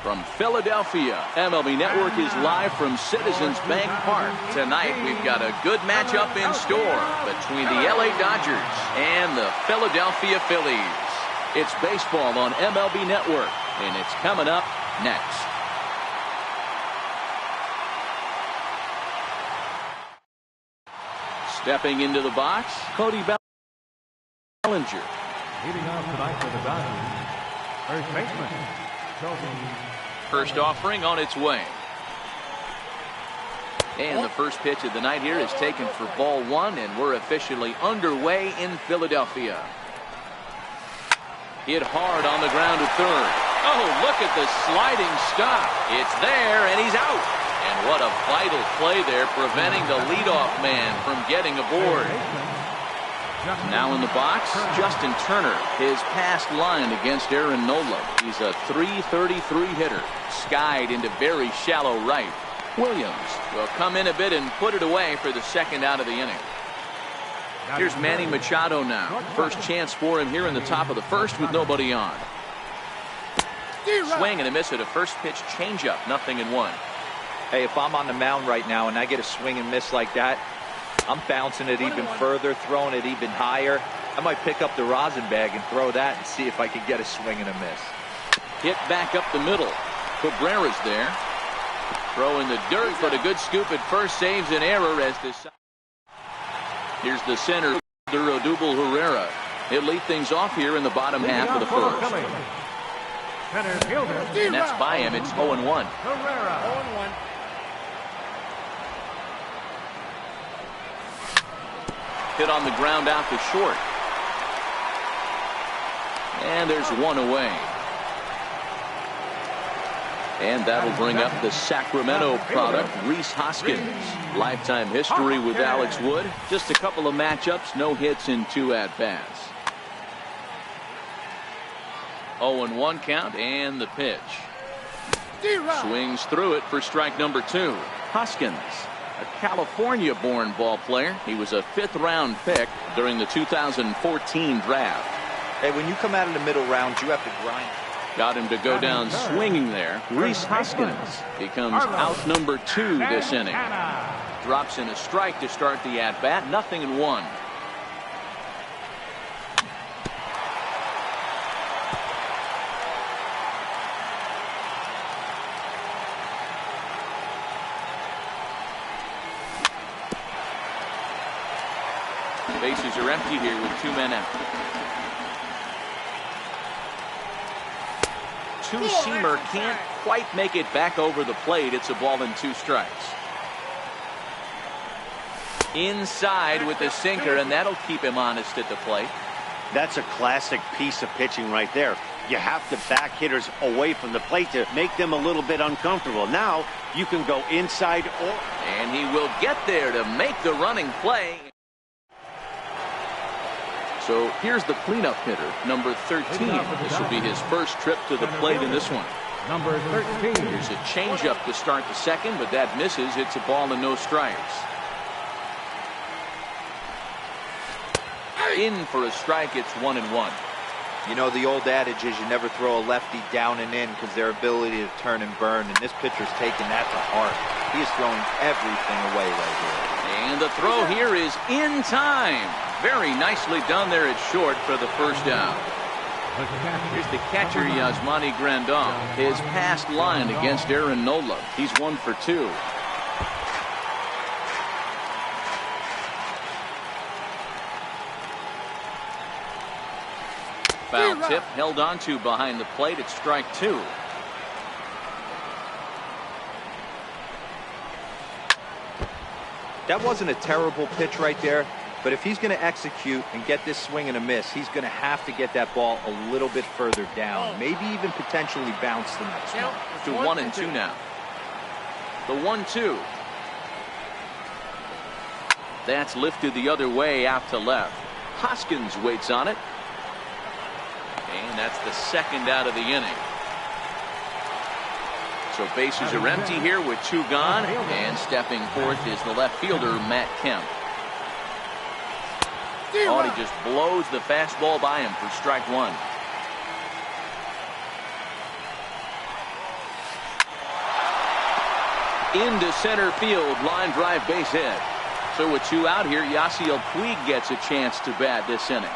From Philadelphia, MLB Network is live from Citizens Bank Park. Tonight, we've got a good matchup in store between the LA Dodgers and the Philadelphia Phillies. It's baseball on MLB Network, and it's coming up next. Stepping into the box, Cody Bellinger. Leading off tonight for the Dodgers, first baseman, Cody. First offering on its way. And the first pitch of the night here is taken for ball one, and we're officially underway in Philadelphia. Hit hard on the ground to third. Oh, look at the sliding stop. It's there, and he's out. And what a vital play there, preventing the leadoff man from getting aboard. Now in the box, Justin Turner. His past line against Aaron Nola. He's a .333 hitter. Skied into very shallow right. Williams will come in a bit and put it away for the second out of the inning. Here's Manny Machado now. First chance for him here in the top of the first with nobody on. Swing and a miss at a first pitch changeup. 0-1. Hey, if I'm on the mound right now and I get a swing and miss like that, I'm bouncing it even further, throwing it even higher. I might pick up the rosin bag and throw that and see if I can get a swing and a miss. Hit back up the middle. Cabrera's there. Throw in the dirt, but a good scoop at first saves an error as this. Here's the center, Odubel Herrera. He'll lead things off here in the bottom half of the first. And that's by him. It's 0-1. 0-1. Hit on the ground out to short. And there's one away. And that'll bring up the Sacramento product, Rhys Hoskins. Lifetime history with Alex Wood. Just a couple of matchups, no hits in 2 at-bats. 0-1 count, and the pitch. Swings through it for strike number 2. Hoskins, a California-born ball player. He was a 5th-round pick during the 2014 draft. Hey, when you come out of the middle rounds, you have to grind. Got him to go down swinging there. Rhys Hoskins becomes out number 2 this inning. Drops in a strike to start the at-bat. 0-1. Bases are empty here with 2 men out. Two-seamer can't quite make it back over the plate. It's a ball and 2 strikes. Inside with the sinker, and that'll keep him honest at the plate. That's a classic piece of pitching right there. You have to back hitters away from the plate to make them a little bit uncomfortable. Now you can go inside or... And he will get there to make the running play. So here's the cleanup hitter, number 13. This will be his first trip to the plate in this one. Number 13. Here's a changeup to start the second, but that misses. It's a ball and no strikes. In for a strike. It's 1-1. You know, the old adage is you never throw a lefty down and in because their ability to turn and burn, and this pitcher's taking that to heart. He is throwing everything away right here. And the throw here is in time. Very nicely done there at short for the first out. Here's the catcher, Yasmani Grandal. His past line against Aaron Nola. He's 1 for 2. Foul tip held onto behind the plate at strike 2. That wasn't a terrible pitch right there, but if he's going to execute and get this swing and a miss, he's going to have to get that ball a little bit further down, maybe even potentially bounce the next one. To 1-2 now. The 1-2. That's lifted the other way out to left. Hoskins waits on it. And that's the second out of the inning. So bases are empty here with 2 gone, and stepping forth is the left fielder, Matt Kemp. Oh, he just blows the fastball by him for strike 1. Into center field, line drive, base hit. So with 2 out here, Yasiel Puig gets a chance to bat this inning.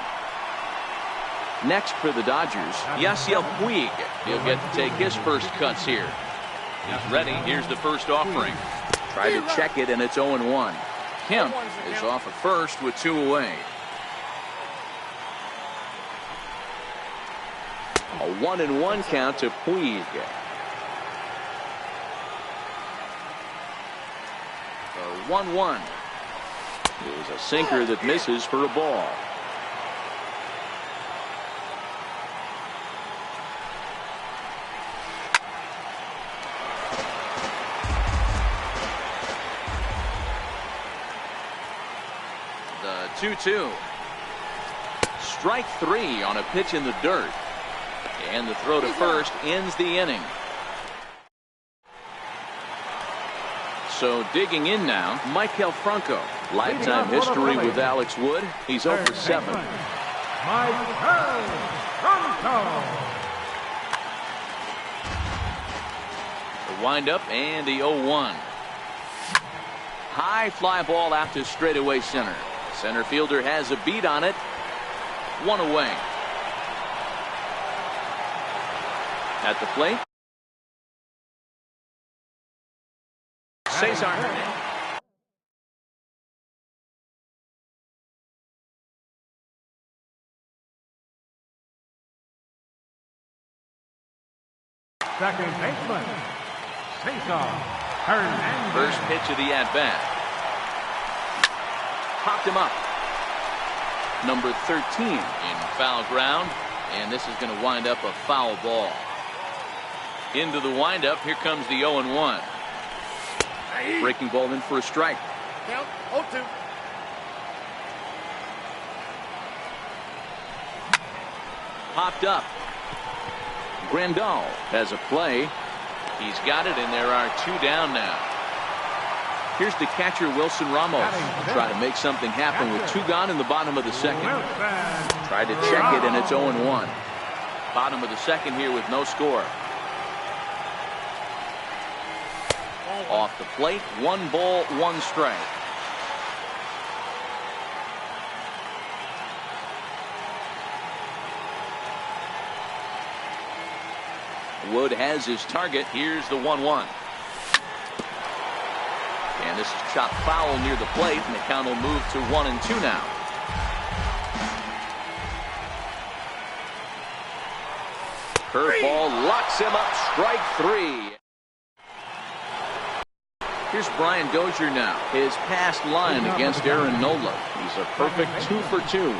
Next for the Dodgers, Yasiel Puig. He'll get to take his first cuts here. He's ready. Here's the first offering. Try to check it, and it's 0-1. Kemp is off at first with 2 away. A 1-1 count to Puig. The 1-1 is a sinker that misses for a ball. The 2-2. Strike 3 on a pitch in the dirt. And the throw to first ends the inning. So digging in now, Maikel Franco. Lifetime history with Alex Wood. He's 0 for 7. Maikel Franco. The windup and the 0-1. High fly ball out to straightaway center. Center fielder has a beat on it. 1 away. At the plate, Cesar Hernandez. Second baseman, Cesar Hernandez. First pitch of the at-bat. Popped him up. Number 13 in foul ground, and this is going to wind up a foul ball. Into the windup, here comes the 0-1. Breaking ball in for a strike. Count 0-2. Popped up. Grandal has a play. He's got it, and there are 2 down now. Here's the catcher, Wilson Ramos. Trying to make something happen with 2 gone in the bottom of the second. Tried to check it, and it's 0-1. Bottom of the second here with no score. Off the plate, 1 ball, 1 strike. Wood has his target. Here's the 1-1. And this is chopped foul near the plate, and the count will move to 1-2 now. Curveball locks him up. Strike 3. Here's Brian Dozier now. His past line against Aaron Nola. He's a perfect 2 for 2.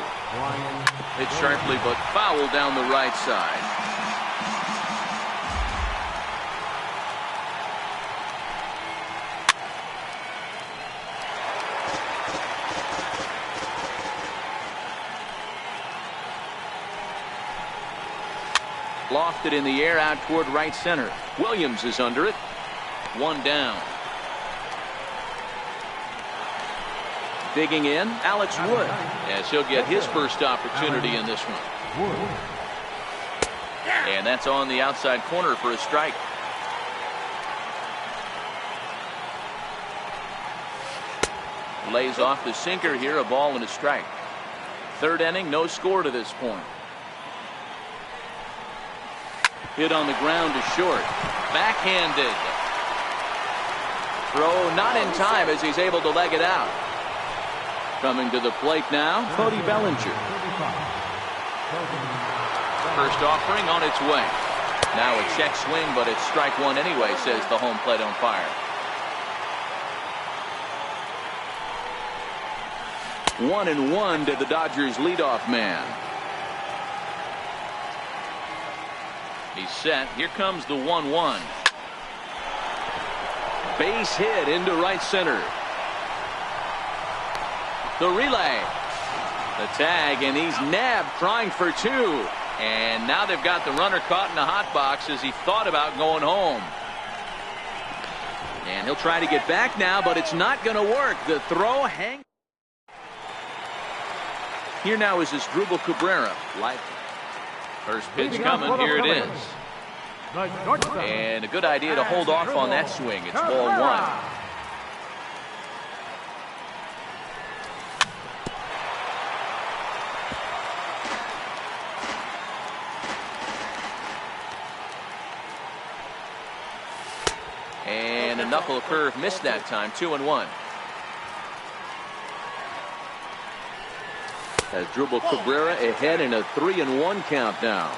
Hit sharply, but foul down the right side. Lofted in the air out toward right center. Williams is under it. 1 down. Digging in, Alex Wood, as he'll get his first opportunity in this one. And that's on the outside corner for a strike. Lays off the sinker here, a ball and a strike. Third inning, no score to this point. Hit on the ground to short. Backhanded. Throw not in time as he's able to leg it out. Coming to the plate now, Cody Bellinger. First offering on its way. Now a check swing, but it's strike 1 anyway, says the home plate umpire. 1-1 to the Dodgers leadoff man. He's set. Here comes the 1-1. Base hit into right center. The relay. The tag, and he's nabbed, trying for 2. And now they've got the runner caught in the hot box as he thought about going home. And he'll try to get back now, but it's not going to work. The throw hangs. Here now is Asdrubal Cabrera. First pitch coming. Here it is. The shortstop. And a good idea to hold off on that swing. It's ball one. And a knuckle curve missed that time. 2-1. Has dribbled Cabrera ahead in a 3-1 count now.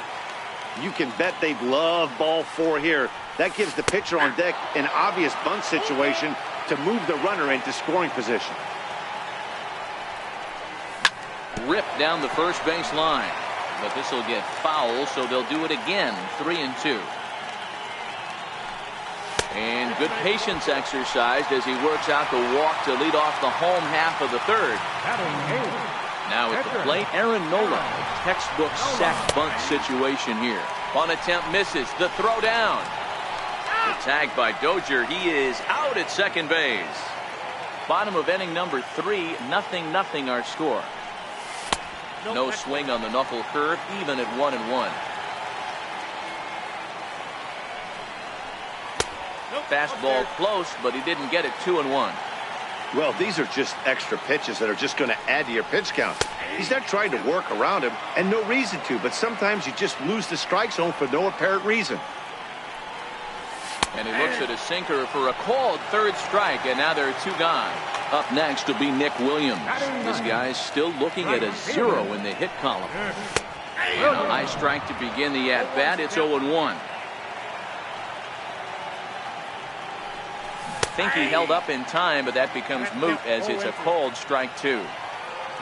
You can bet they'd love ball four here. That gives the pitcher on deck an obvious bunt situation to move the runner into scoring position. Ripped down the first base line. But this will get foul, so they'll do it again. 3-2. And good patience exercised as he works out the walk to lead off the home half of the third. Now at the plate, Aaron Nola. Textbook sack bunt situation here. One attempt misses. The throw down. The tag by Dozier. He is out at second base. Bottom of inning number 3. 0-0 our score. No swing on the knuckle curve, even at 1-1. Fastball close, but he didn't get it. 2-1. Well, these are just extra pitches that are just going to add to your pitch count. He's not trying to work around him, and no reason to, but sometimes you just lose the strike zone for no apparent reason. And he looks at a sinker for a called third strike, and now there are 2 gone. Up next will be Nick Williams. This guy's still looking at a 0 in the hit column. And a high strike to begin the at-bat. It's 0-1. I think he held up in time, but that becomes moot as it's a called strike 2.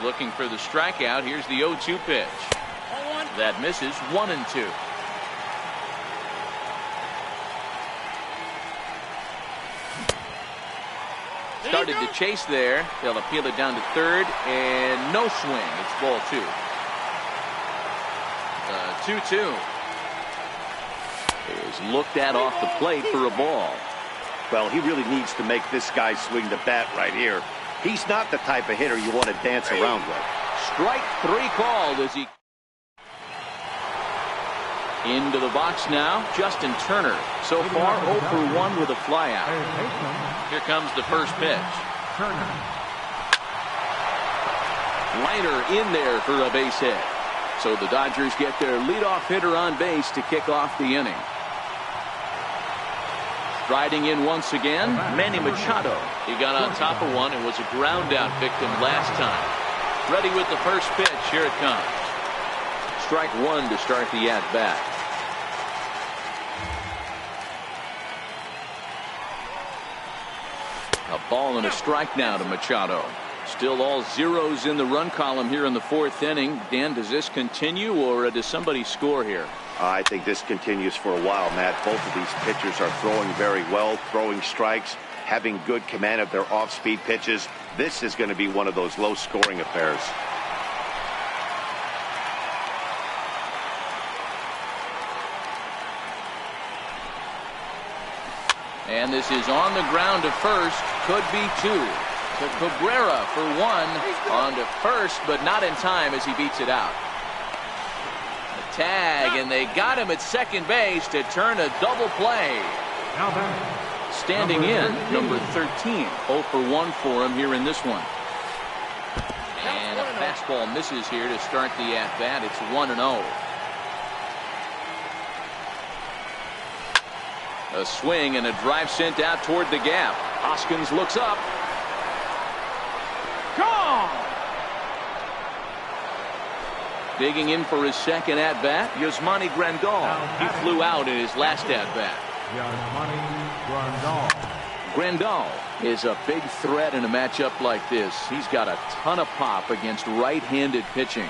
Looking for the strikeout. Here's the 0-2 pitch. That misses. 1-2. Started to chase there. They'll appeal it down to third, and no swing. It's ball 2. 2-2 is looked at off the plate for a ball. Well, he really needs to make this guy swing the bat right here. He's not the type of hitter you want to dance around with. Strike 3 called as he into the box now. Justin Turner so far 0 for 1 with a flyout. Here comes the first pitch. Liner in there for a base hit. So the Dodgers get their leadoff hitter on base to kick off the inning. Striding in once again, Manny Machado. He got on top of one and was a ground out victim last time. Ready with the first pitch. Here it comes. Strike 1 to start the at bat. A ball and a strike now to Machado. Still all zeros in the run column here in the 4th inning. Dan, does this continue, or does somebody score here? I think this continues for a while, Matt. Both of these pitchers are throwing very well, throwing strikes, having good command of their off-speed pitches. This is going to be one of those low-scoring affairs. And this is on the ground to first. Could be 2. To Cabrera for 1. On to first, but not in time as he beats it out. The tag, and they got him at second base to turn a double play. Standing in, number 13. 0 for 1 for him here in this one. And a fastball misses here to start the at-bat. It's 1-0. A swing and a drive sent out toward the gap. Hoskins looks up. Gone! Digging in for his second at-bat, Yasmani Grandal. He flew out in his last at-bat. Grandal is a big threat in a matchup like this. He's got a ton of pop against right-handed pitching.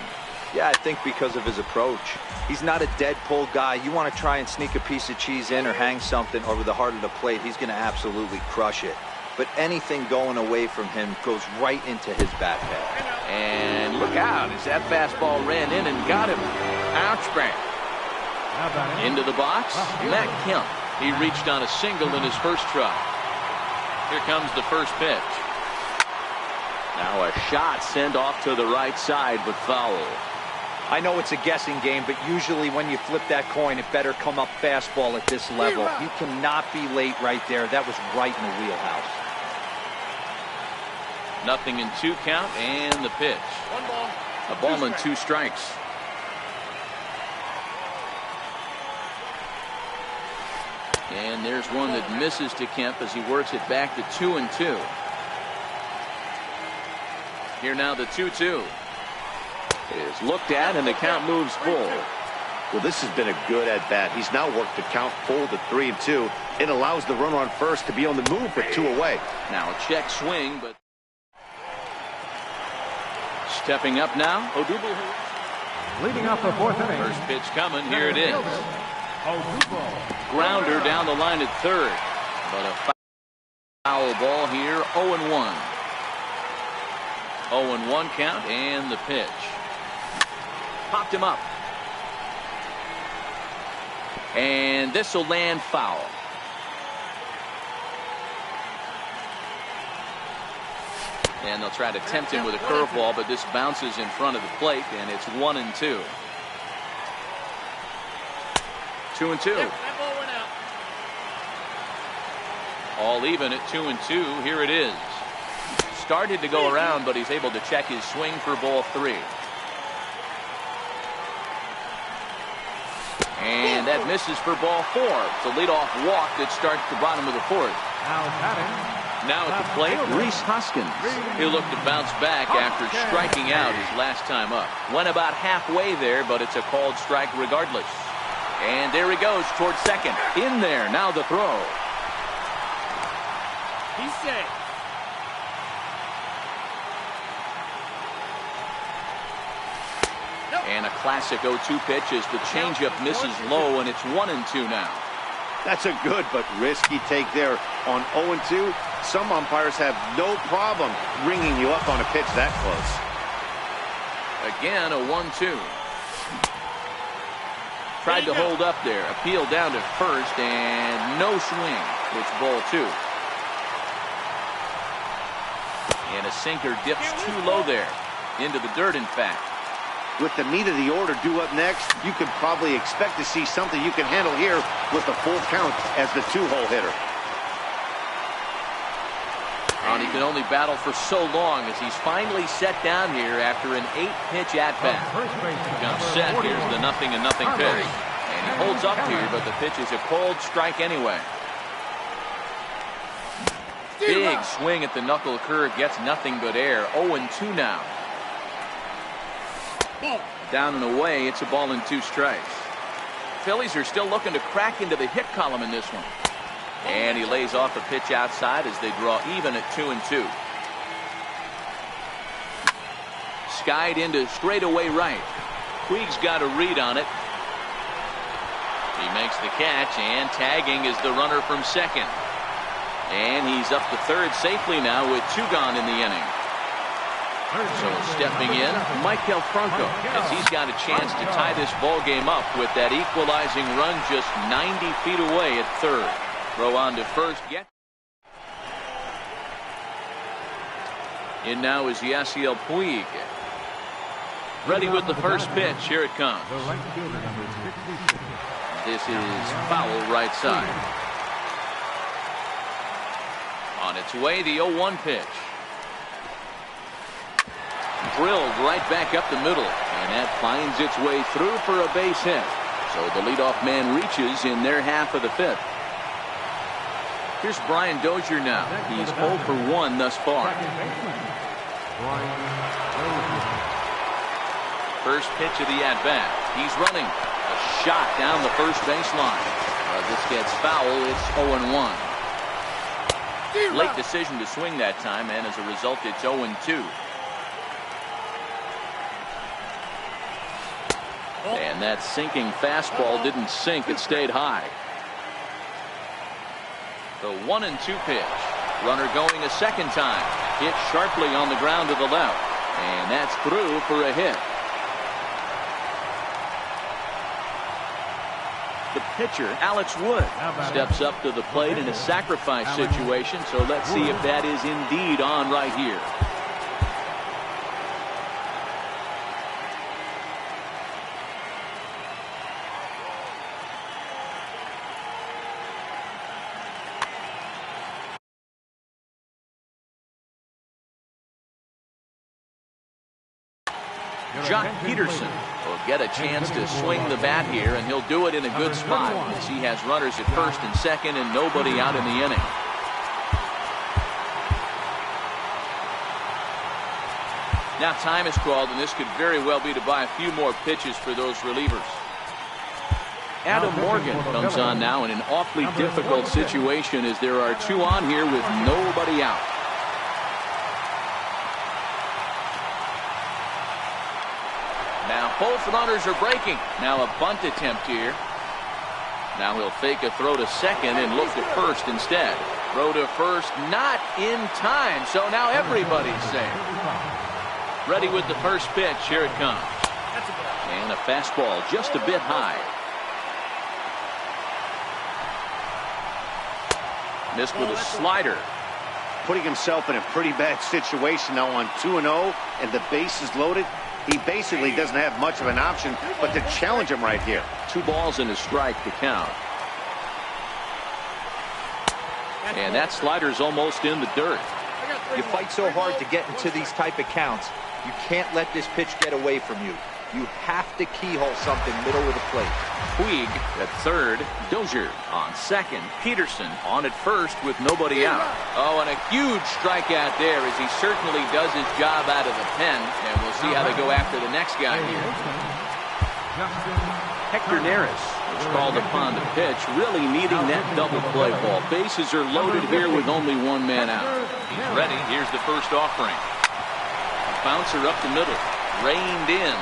Yeah, I think because of his approach. He's not a dead pull guy. You want to try and sneak a piece of cheese in or hang something over the heart of the plate, he's going to absolutely crush it. But anything going away from him goes right into his bat pad. And look out as that fastball ran in and got him. Ouch bang. Into the box, Matt Kemp. He reached on a single in his first try. Here comes the first pitch. Now a shot sent off to the right side, but foul. I know it's a guessing game, but usually when you flip that coin, it better come up fastball at this level. You cannot be late right there. That was right in the wheelhouse. 0-2 count and the pitch. A ball and 2 strikes. And there's one that misses to Kemp as he works it back to 2-2. Here now the 2-2 is looked at and the count moves full. Well, this has been a good at bat. He's now worked the count full to 3-2. It allows the runner on first to be on the move with 2 away. Now a check swing, but stepping up now, Odubel. Leading off the 4th inning. First pitch coming. Here it is. Grounder down the line at third, but a foul ball here. 0-1. 0-1 count and the pitch. Popped him up. And this will land foul. And they'll try to tempt him with a curveball, but this bounces in front of the plate, and it's 1-2. 2-2. All even at 2-2. Here it is. Started to go around, but he's able to check his swing for ball 3. And that misses for ball 4. It's a leadoff walk that starts the bottom of the 4th. Now at the plate, Rhys Hoskins. He'll look to bounce back after striking out his last time up. Went about halfway there, but it's a called strike regardless. And there he goes towards second. In there. Now the throw. He's safe. And a classic 0-2 pitch as the changeup misses low, and it's 1-2 now. That's a good but risky take there on 0-2. Some umpires have no problem ringing you up on a pitch that close. Again, a 1-2. Tried to hold up there. Appeal down to first, and no swing. It's ball 2. And a sinker dips too low there. Into the dirt, in fact. With the meat of the order due up next, you can probably expect to see something you can handle here with the full count as the 2-hole hitter. And he can only battle for so long as he's finally set down here after an 8-pitch at-bat. Comes set. Here's the 0-0 pitch. And he holds up here, but the pitch is a cold strike anyway. Big swing at the knuckle curve. Gets nothing but air. 0-2 now. Down and away, it's a ball and 2 strikes. Phillies are still looking to crack into the hit column in this one. And he lays off a pitch outside as they draw even at 2-2. Skied into straightaway right. Puig's got a read on it. He makes the catch, and tagging is the runner from second. And he's up to third safely now with 2 gone in the inning. So stepping in, Maikel Franco, as he's got a chance to tie this ball game up with that equalizing run just 90 feet away at third. Throw on to first. In now is Yasiel Puig. Ready with the first pitch. Here it comes. This is foul right side. On its way, the 0-1 pitch. Drilled right back up the middle, and that finds its way through for a base hit. So the leadoff man reaches in their half of the 5th. Here's Brian Dozier now. He's 0 for 1 thus far. First pitch of the at-bat. He's running. A shot down the first baseline. This gets foul. It's 0-1. Late decision to swing that time, and as a result, it's 0-2. And that sinking fastball didn't sink. It stayed high. The 1-2 pitch. Runner going a second time. Hit sharply on the ground to the left. And that's through for a hit. The pitcher, Alex Wood, steps up to the plate in a sacrifice situation. So let's see if that is indeed on right here. Jock Peterson will get a chance to swing the bat here, and he'll do it in a good spot as he has runners at first and second and nobody out in the inning. Now time is called, and this could very well be to buy a few more pitches for those relievers. Adam Morgan comes on now in an awfully difficult situation as there are two on here with nobody out. Now both runners are breaking. Now a bunt attempt here. Now he'll fake a throw to second and look to first instead. Throw to first, not in time, so now everybody's safe. Ready with the first pitch. Here it comes. And a fastball just a bit high. Missed with a slider. Putting himself in a pretty bad situation now on 2-0 and the bases loaded. He basically doesn't have much of an option but to challenge him right here. 2 balls and a strike to count. And that slider's almost in the dirt. You fight so hard to get into these type of counts. You can't let this pitch get away from you. You have to keyhole something middle of the plate. Puig at third. Dozier on second. Peterson on at first with nobody out. Oh, and a huge strikeout there as he certainly does his job out of the pen. And we'll see how they go after the next guy here. Hector Neris is called upon to pitch, really needing that double play ball. Bases are loaded here with only 1 man out. He's ready. Here's the first offering. Bouncer up the middle. Reined in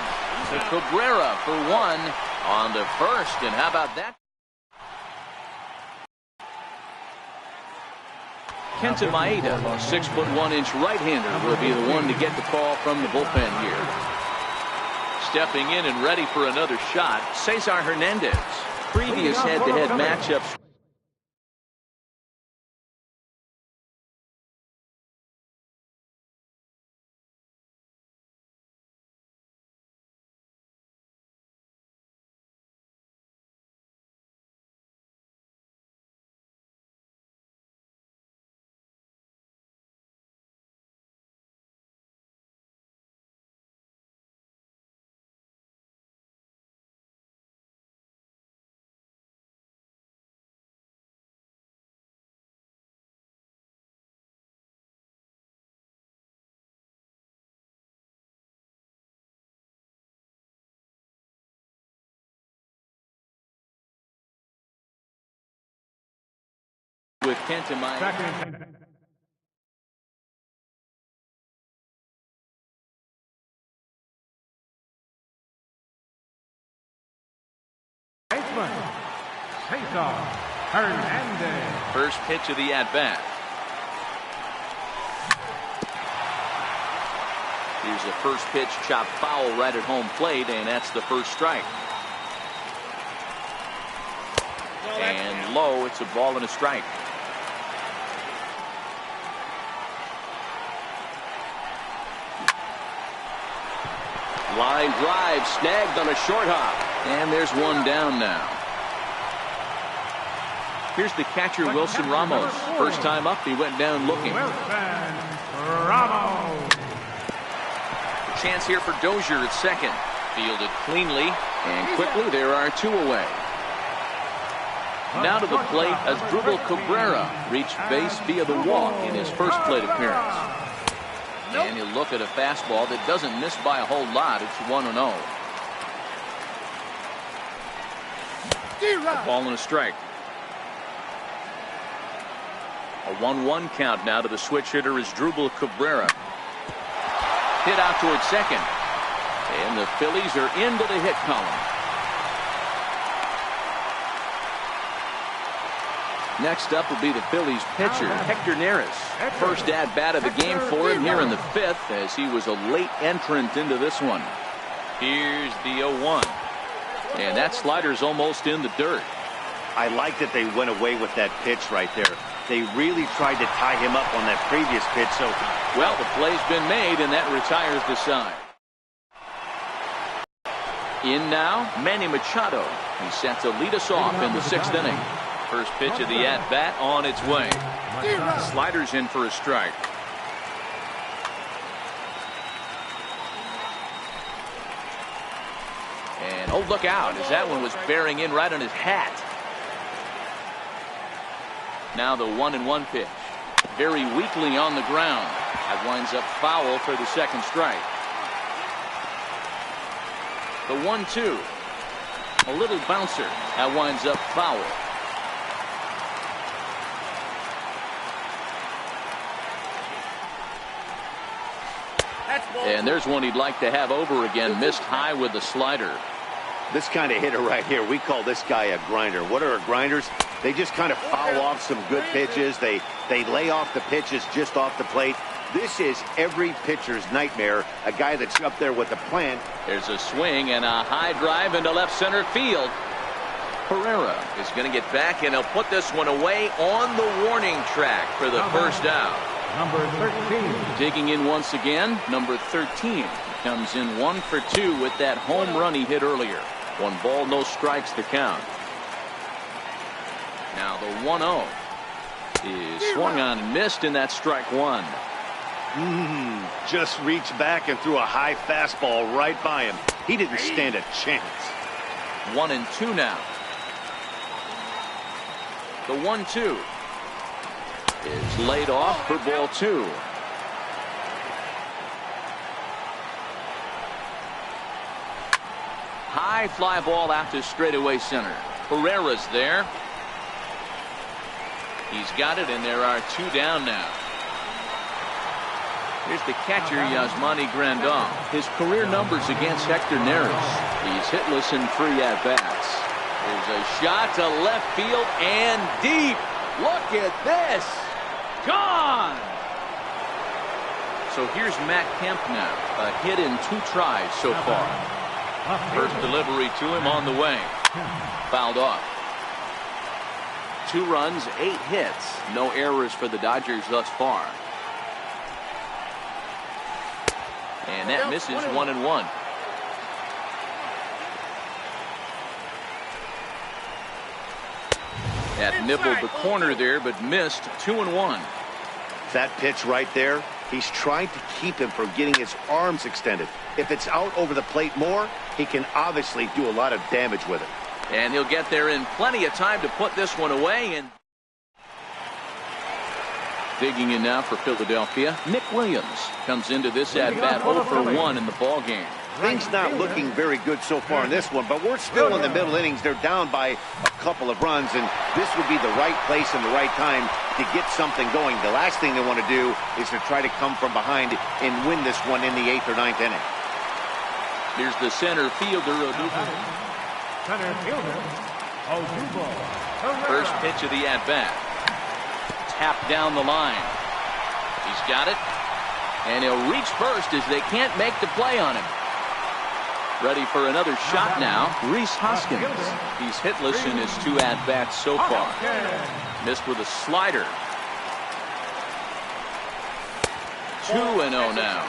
to Cabrera for 1 on the first. And how about that? Kenta Maeda, a 6'1" right-hander, will be the one to get the call from the bullpen here. Stepping in and ready for another shot, Cesar Hernandez. Previous head-to-head matchups. With Kenta Maeda. Hernandez. First pitch of the at-bat. Here's the first pitch, chopped foul right at home plate, and that's the first strike. And low, it's a ball and a strike. Line drive, snagged on a short hop. And there's one down now. Here's the catcher, Wilson Ramos. First time up, he went down looking. Wilson Ramos. A chance here for Dozier at second. Fielded cleanly, and quickly there are 2 away. Now to the plate, Asdrubal Cabrera reached base via the walk in his first plate appearance. And you look at a fastball that doesn't miss by a whole lot. It's 1-0. A ball and a strike. A 1-1 count now to the switch hitter Asdrubal Cabrera. Hit out towards second. And the Phillies are into the hit column. Next up will be the Phillies pitcher, Hector Neris. First at-bat of the game for him here in the 5th, as he was a late entrant into this one. Here's the 0-1. And that slider's almost in the dirt. I like that they went away with that pitch right there. They really tried to tie him up on that previous pitch. So, well, the play's been made, and that retires the side. In now, Manny Machado. He's set to lead us off in the 6th inning. First pitch of the at-bat on its way. Sliders in for a strike. Oh, look out, as that one was bearing in right on his hat. Now the 1-1 pitch. Very weakly on the ground. That winds up foul for the second strike. The 1-2. A little bouncer. That winds up foul. And there's one he'd like to have over again. Missed high with the slider. This kind of hitter right here, we call this guy a grinder. What are grinders? They just kind of foul off some good pitches. They lay off the pitches just off the plate. This is every pitcher's nightmare, a guy that's up there with a plan. There's a swing and a high drive into left center field. Pereira is going to get back, and he'll put this one away on the warning track for the first out. Number 13. Digging in once again, number 13. Comes in 1 for 2 with that home run he hit earlier. 1 ball, no strikes to count. Now the 1-0 is swung on and missed, and that's strike 1. Just reached back and threw a high fastball right by him. He didn't stand a chance. 1-2 now. The 1-2 is laid off for ball 2. High fly ball out to straightaway center. Pereira's there. He's got it, and there are 2 down now. Here's the catcher, Yasmani Grandal. His career numbers against Hector Neris. He's hitless in 3 at-bats. There's a shot to left field and deep. Look at this. Gone. So here's Matt Kemp now. A hit in 2 tries so far. First delivery to him on the way. Fouled off. 2 runs, 8 hits. No errors for the Dodgers thus far. And that misses 1-1. That nibbled the corner there, but missed 2-1. That pitch right there, he's trying to keep him from getting his arms extended. If it's out over the plate more, he can obviously do a lot of damage with it. And he'll get there in plenty of time to put this one away. And digging in now for Philadelphia, Nick Williams comes into this at-bat 0 for 1 in the ball game. Things not looking very good so far in this one, but we're still in the middle innings. They're down by a couple of runs, and this would be the right place and the right time to get something going. The last thing they want to do is to try to come from behind and win this one in the 8th or 9th inning. Here's the center fielder, Odubel. Center fielder, Odubel. First pitch of the at-bat. Tap down the line. He's got it. And he'll reach first as they can't make the play on him. Ready for another shot now, Rhys Hoskins. He's hitless in his 2 at-bats so far. Missed with a slider. 2-0 now.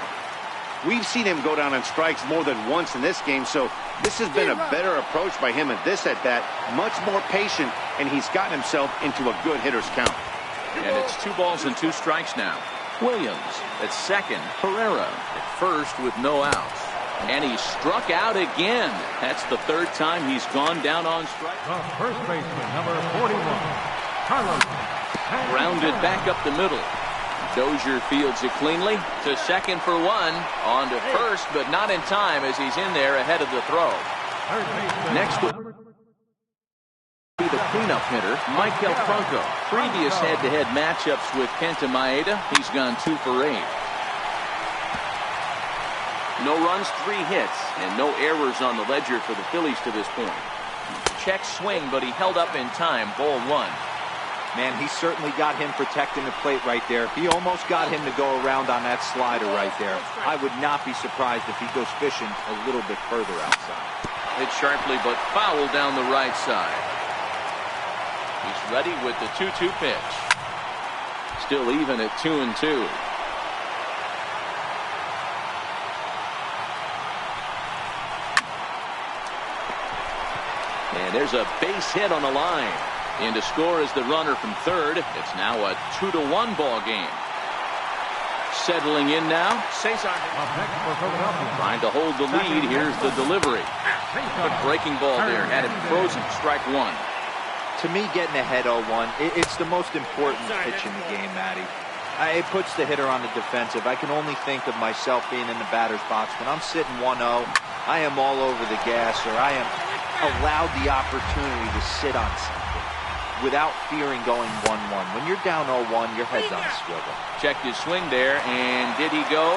We've seen him go down on strikes more than once in this game, so this has been a better approach by him at this at-bat. Much more patient, and he's gotten himself into a good hitter's count. And it's 2 balls and 2 strikes now. Williams at second, Pereira at first with no outs. And he struck out again. That's the 3rd time he's gone down on strike. The first baseman, number 41, Carlos. Grounded back up the middle. Dozier fields it cleanly to second for 1. On to first, but not in time as he's in there ahead of the throw. Next will be the cleanup hitter, Michael Franco. Previous head-to-head matchups with Kenta Maeda, he's gone 2 for 8. No runs, 3 hits, and no errors on the ledger for the Phillies to this point. Check swing, but he held up in time. Ball 1. Man, he certainly got him protecting the plate right there. He almost got him to go around on that slider right there. I would not be surprised if he goes fishing a little bit further outside. Hit sharply, but foul down the right side. He's ready with the 2-2 pitch. Still even at 2-2. And there's a base hit on the line. In to score is the runner from third. It's now a 2-1 ball game. Settling in now, Cesar. Up next for Philadelphia. Trying to hold the lead. Here's the delivery. The breaking ball there had him frozen. Strike one. To me, getting ahead 0-1, it's the most important pitch in the game, Matty. It puts the hitter on the defensive. I can only think of myself being in the batter's box. When I'm sitting 1-0, I am all over the gas, or I am allowed the opportunity to sit on something without fearing going 1-1. When you're down 0-1, your head's on a swivel. Checked his swing there, and did he go?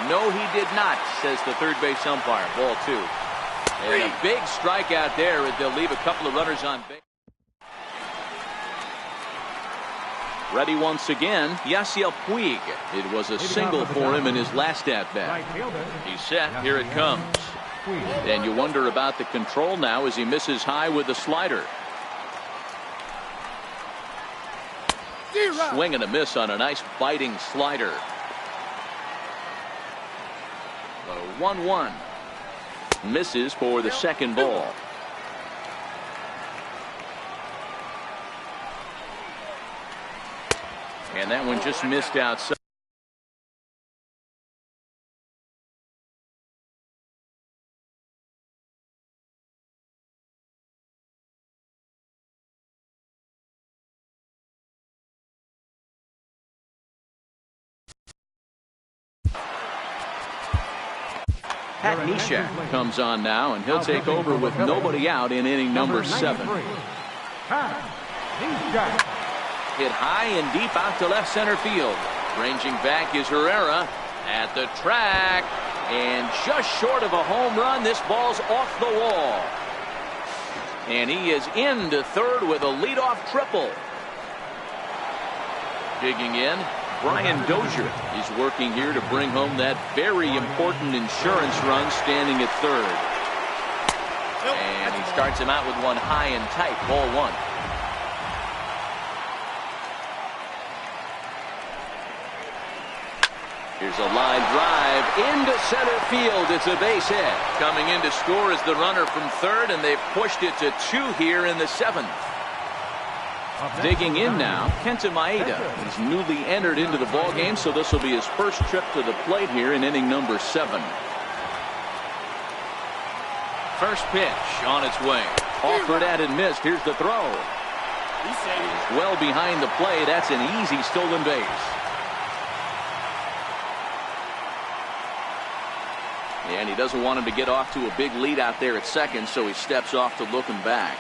No, he did not, says the third base umpire. Ball two. And a big strikeout there as they'll leave a couple of runners on base. Ready once again, Yasiel Puig. It was a single for him in his last at-bat. He's set. Here it comes. And you wonder about the control now as he misses high with the slider. Swing and a miss on a nice biting slider. 1-1. Misses for the second ball. And that one just missed outside. Pat Neshek comes on now, and he'll take over with nobody out in inning number 7. Hit high and deep out to left center field. Ranging back is Herrera at the track, and just short of a home run. This ball's off the wall, and he is into third with a leadoff triple. Digging in, Brian Dozier is working here to bring home that very important insurance run, standing at third. And he starts him out with one high and tight. Ball one. Here's a line drive into center field. It's a base hit. Coming in to score is the runner from third, and they've pushed it to 2 here in the 7th. Digging in now, Kenta Maeda. He's newly entered into the ballgame, so this will be his first trip to the plate here in inning number 7. First pitch on its way. Offered at and missed. Here's the throw. He's well behind the plate. That's an easy stolen base. And he doesn't want him to get off to a big lead out there at second, so he steps off to look him back.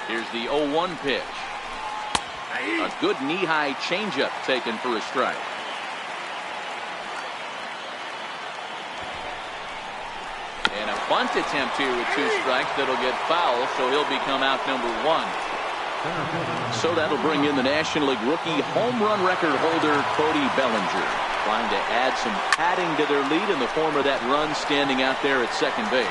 Here's the 0-1 pitch. A good knee-high changeup taken for a strike. And a bunt attempt here with 2 strikes that'll get foul, so he'll become out number 1. So that'll bring in the National League rookie home run record holder Cody Bellinger, trying to add some padding to their lead in the form of that run standing out there at second base.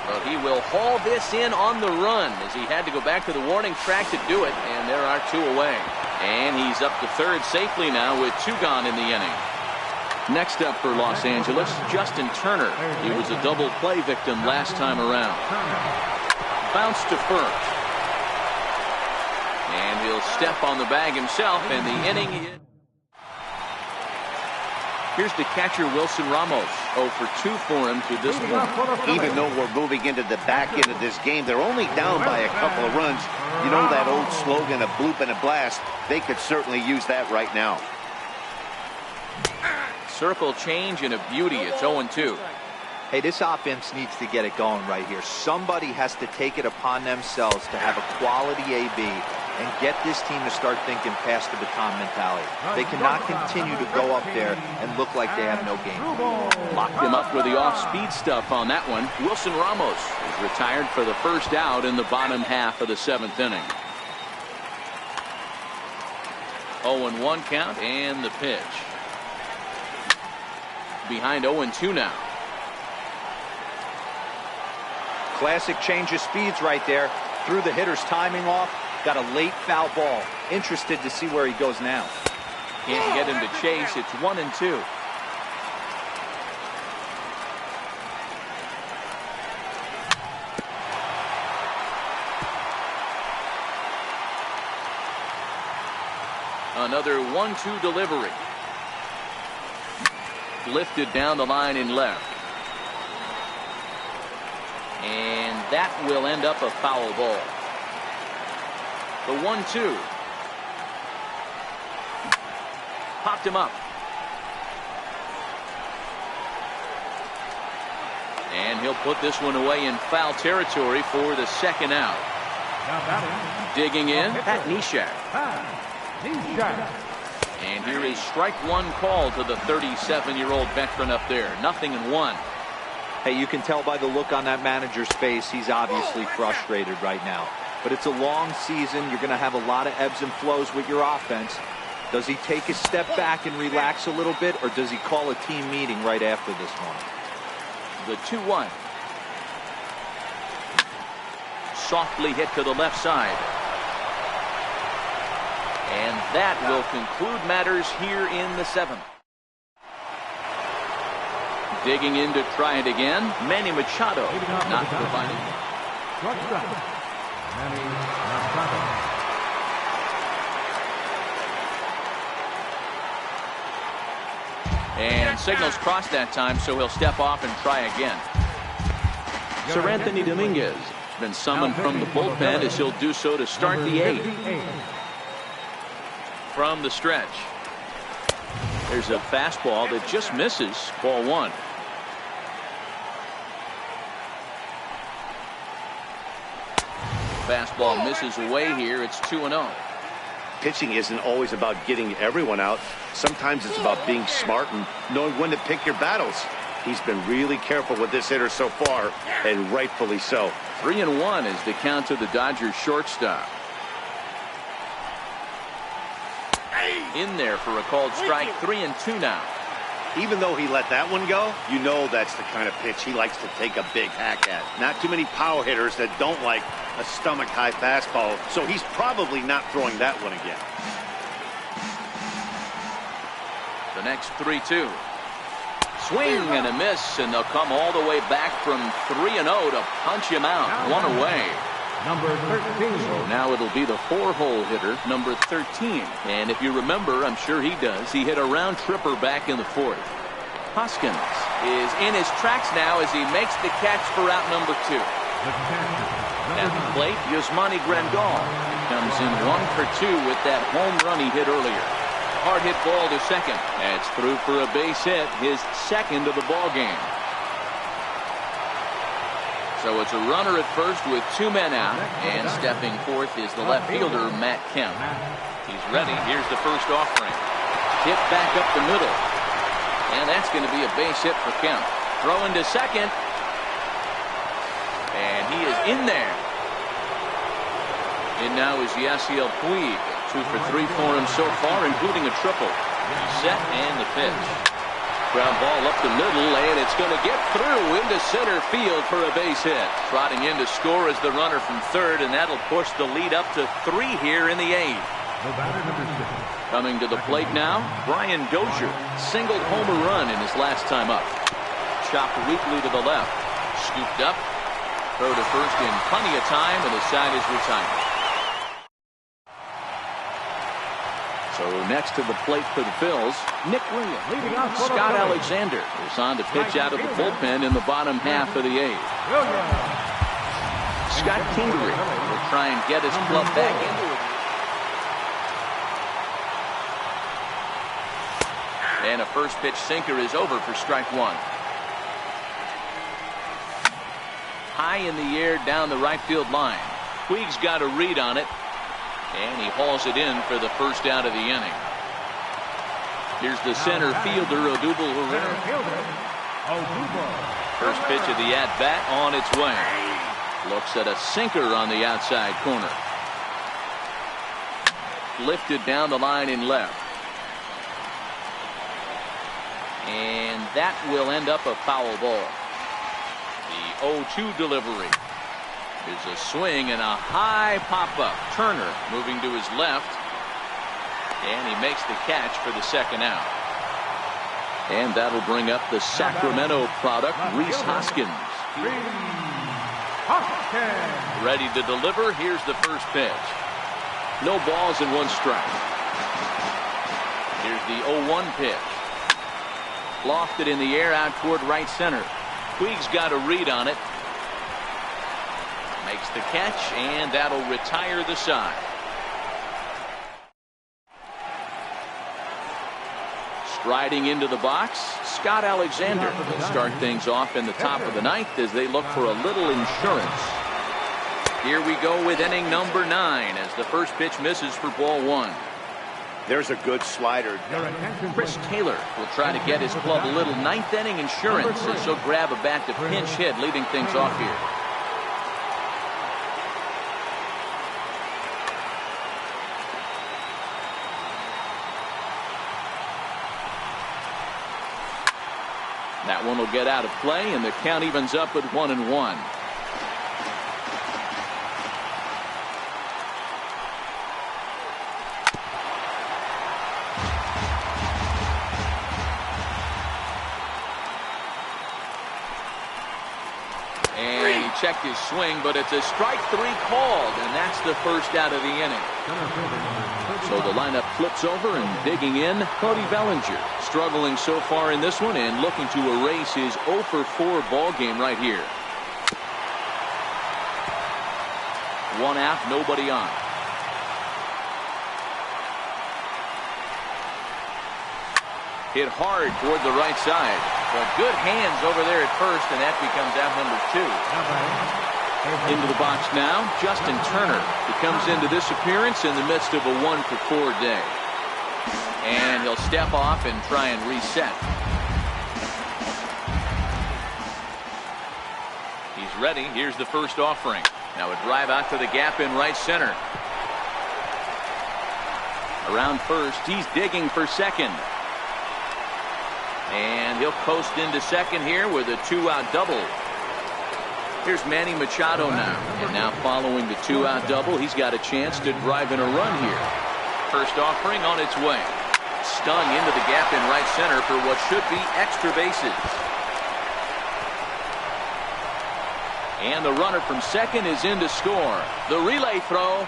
But he will haul this in on the run as he had to go back to the warning track to do it, and there are 2 away. And he's up to third safely now with 2 gone in the inning. Next up for Los Angeles, Justin Turner. He was a double play victim last time around. Bounce to first. And he'll step on the bag himself, and the inning is... Here's the catcher, Wilson Ramos. 0 for 2 for him to this point. Even though we're moving into the back end of this game, they're only down by a couple of runs. You know that old slogan, a bloop and a blast? They could certainly use that right now. Circle change and a beauty. It's 0-2. Hey, this offense needs to get it going right here. Somebody has to take it upon themselves to have a quality AB and get this team to start thinking past the baton mentality. They cannot continue to go up there and look like they have no game. Locked him up with the off-speed stuff on that one. Wilson Ramos is retired for the first out in the bottom half of the 7th inning. 0-1 count and the pitch. Behind 0-2 now. Classic change of speeds right there. Threw the hitter's timing off. Got a late foul ball. Interested to see where he goes now. Can't get him to chase. It's 1-2. Another 1-2 delivery. Lifted down the line in left. And that will end up a foul ball. The 1-2. Popped him up. And he'll put this one away in foul territory for the second out. Digging in, Pat Neshek. And here is strike one call to the 37-year-old veteran up there. 0-1. Hey, you can tell by the look on that manager's face, he's obviously frustrated right now. But it's a long season. You're going to have a lot of ebbs and flows with your offense. Does he take a step back and relax a little bit, or does he call a team meeting right after this one? The 2-1. Softly hit to the left side. And that will conclude matters here in the 7th. Digging in to try it again. Manny Machado not providing. And signals crossed that time, so he'll step off and try again. Sir Anthony Dominguez has been summoned from the bullpen as he'll do so to start the 8th. From the stretch. There's a fastball that just misses. Ball 1. Fastball misses away here. It's 2-0. Pitching isn't always about getting everyone out. Sometimes it's about being smart and knowing when to pick your battles. He's been really careful with this hitter so far, and rightfully so. 3-1 is the count to the Dodgers shortstop. In there for a called strike. 3-2 now. Even though he let that one go, you know that's the kind of pitch he likes to take a big hack at. Not too many power hitters that don't like a stomach-high fastball, so he's probably not throwing that one again. The next 3-2. Swing and a miss, and they'll come all the way back from 3-0 to punch him out. One away. Number 13. So now it'll be the 4-hole hitter, number 13. And if you remember, I'm sure he does, he hit a round tripper back in the 4th. Hoskins is in his tracks now as he makes the catch for out number 2. At the plate, Yasmani Grandal comes in 1 for 2 with that home run he hit earlier. Hard hit ball to second. That's through for a base hit, his second of the ball game. So it's a runner at first with 2 men out, and stepping forth is the left fielder, Matt Kemp. He's ready. Here's the first offering. Hit back up the middle. And that's going to be a base hit for Kemp. Throwing to second. And he is in there. And now is Yasiel Puig. 2 for 3 for him so far, including a triple. Set and the pitch. Ground ball up the middle, and it's going to get through into center field for a base hit. Trotting in to score is the runner from third, and that'll push the lead up to 3 here in the 8th. Coming to the plate now, Brian Dozier. Singled homer run in his last time up. Chopped weakly to the left. Scooped up. Throw to first in plenty of time, and the side is retired. So next to the plate for the Phils, Nick Williams. Scott Alexander is on to pitch out of the bullpen in the bottom half of the 8th. Scott Kingery will try and get his club back into it. And a first pitch sinker is over for strike 1. High in the air down the right field line. Puig's got a read on it. And he hauls it in for the first out of the inning. Here's the center fielder, Odubel Herrera. First pitch of the at-bat on its way. Looks at a sinker on the outside corner. Lifted down the line in left. And that will end up a foul ball. The 0-2 delivery. Is a swing and a high pop-up. Turner moving to his left. And he makes the catch for the second out. And that'll bring up the Sacramento product, Rhys Hoskins. Ready to deliver. Here's the first pitch. No balls and 1 strike. Here's the 0-1 pitch. Lofted in the air out toward right center. Puig's got a read on it. Makes the catch, and that'll retire the side. Striding into the box, Scott Alexander will start things off in the top of the ninth as they look for a little insurance. Here we go with inning number 9 as the first pitch misses for ball 1. There's a good slider. Chris Taylor will try to get his club a little ninth inning insurance as he'll grab a bat to pinch hit, leading things off here. That one will get out of play, and the count evens up at 1-1. And he checked his swing, but it's a strike 3 called, and that's the first out of the inning. So the lineup flips over, and digging in, Cody Bellinger. Struggling so far in this one and looking to erase his 0 for 4 ball game right here. 1 out, nobody on. Hit hard toward the right side. But good hands over there at first, and that becomes out number 2. Into the box now, Justin Turner. He comes into this appearance in the midst of a 1 for 4 day. And he'll step off and try and reset. He's ready. Here's the first offering. Now a drive out to the gap in right center. Around first, he's digging for second. And he'll coast into second here with a 2-out double. Here's Manny Machado now. And now following the 2-out double, he's got a chance to drive in a run here. First offering on its way. Stung into the gap in right center for what should be extra bases. And the runner from second is in to score. The relay throw.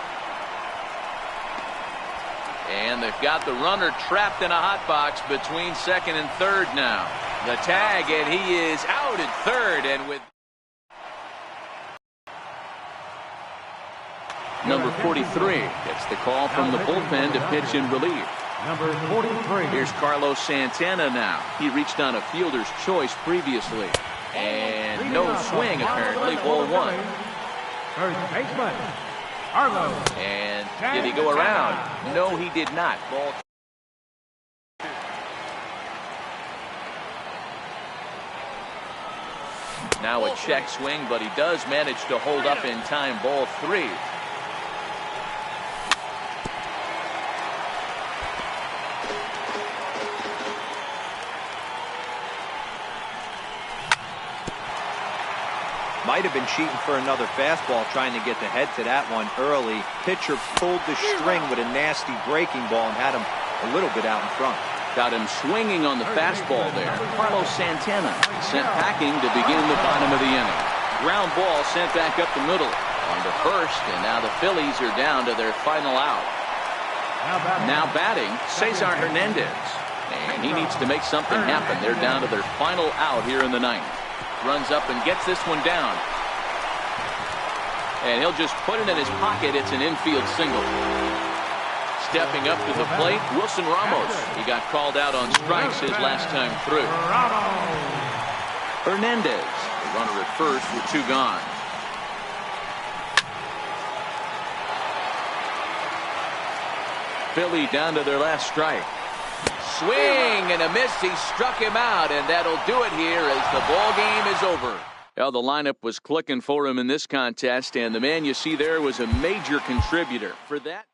And they've got the runner trapped in a hot box between second and third now. The tag, and he is out at third. And with number 43 gets the call from the bullpen to pitch in relief. Number 43. Here's Carlos Santana now. He reached on a fielder's choice previously. And no swing, apparently. Ball 1. First baseman, Carlos. And did he go around? No, he did not. Ball 2. Now a check swing, but he does manage to hold up in time. Ball 3. Might have been cheating for another fastball, trying to get the head to that one early. Pitcher pulled the string with a nasty breaking ball and had him a little bit out in front. Got him swinging on the fastball there. Carlos Santana sent packing to begin the bottom of the inning. Ground ball sent back up the middle on the first, and now the Phillies are down to their final out. Now batting, Cesar Hernandez. And he needs to make something happen. They're down to their final out here in the ninth. Runs up and gets this one down. And he'll just put it in his pocket. It's an infield single. Stepping up to the plate, Wilson Ramos. He got called out on strikes his last time through. Hernandez, the runner at first with 2 gone. Philly down to their last strike. Swing and a miss. He struck him out, and that'll do it here as the ball game is over. Well, the lineup was clicking for him in this contest, and the man you see there was a major contributor for that.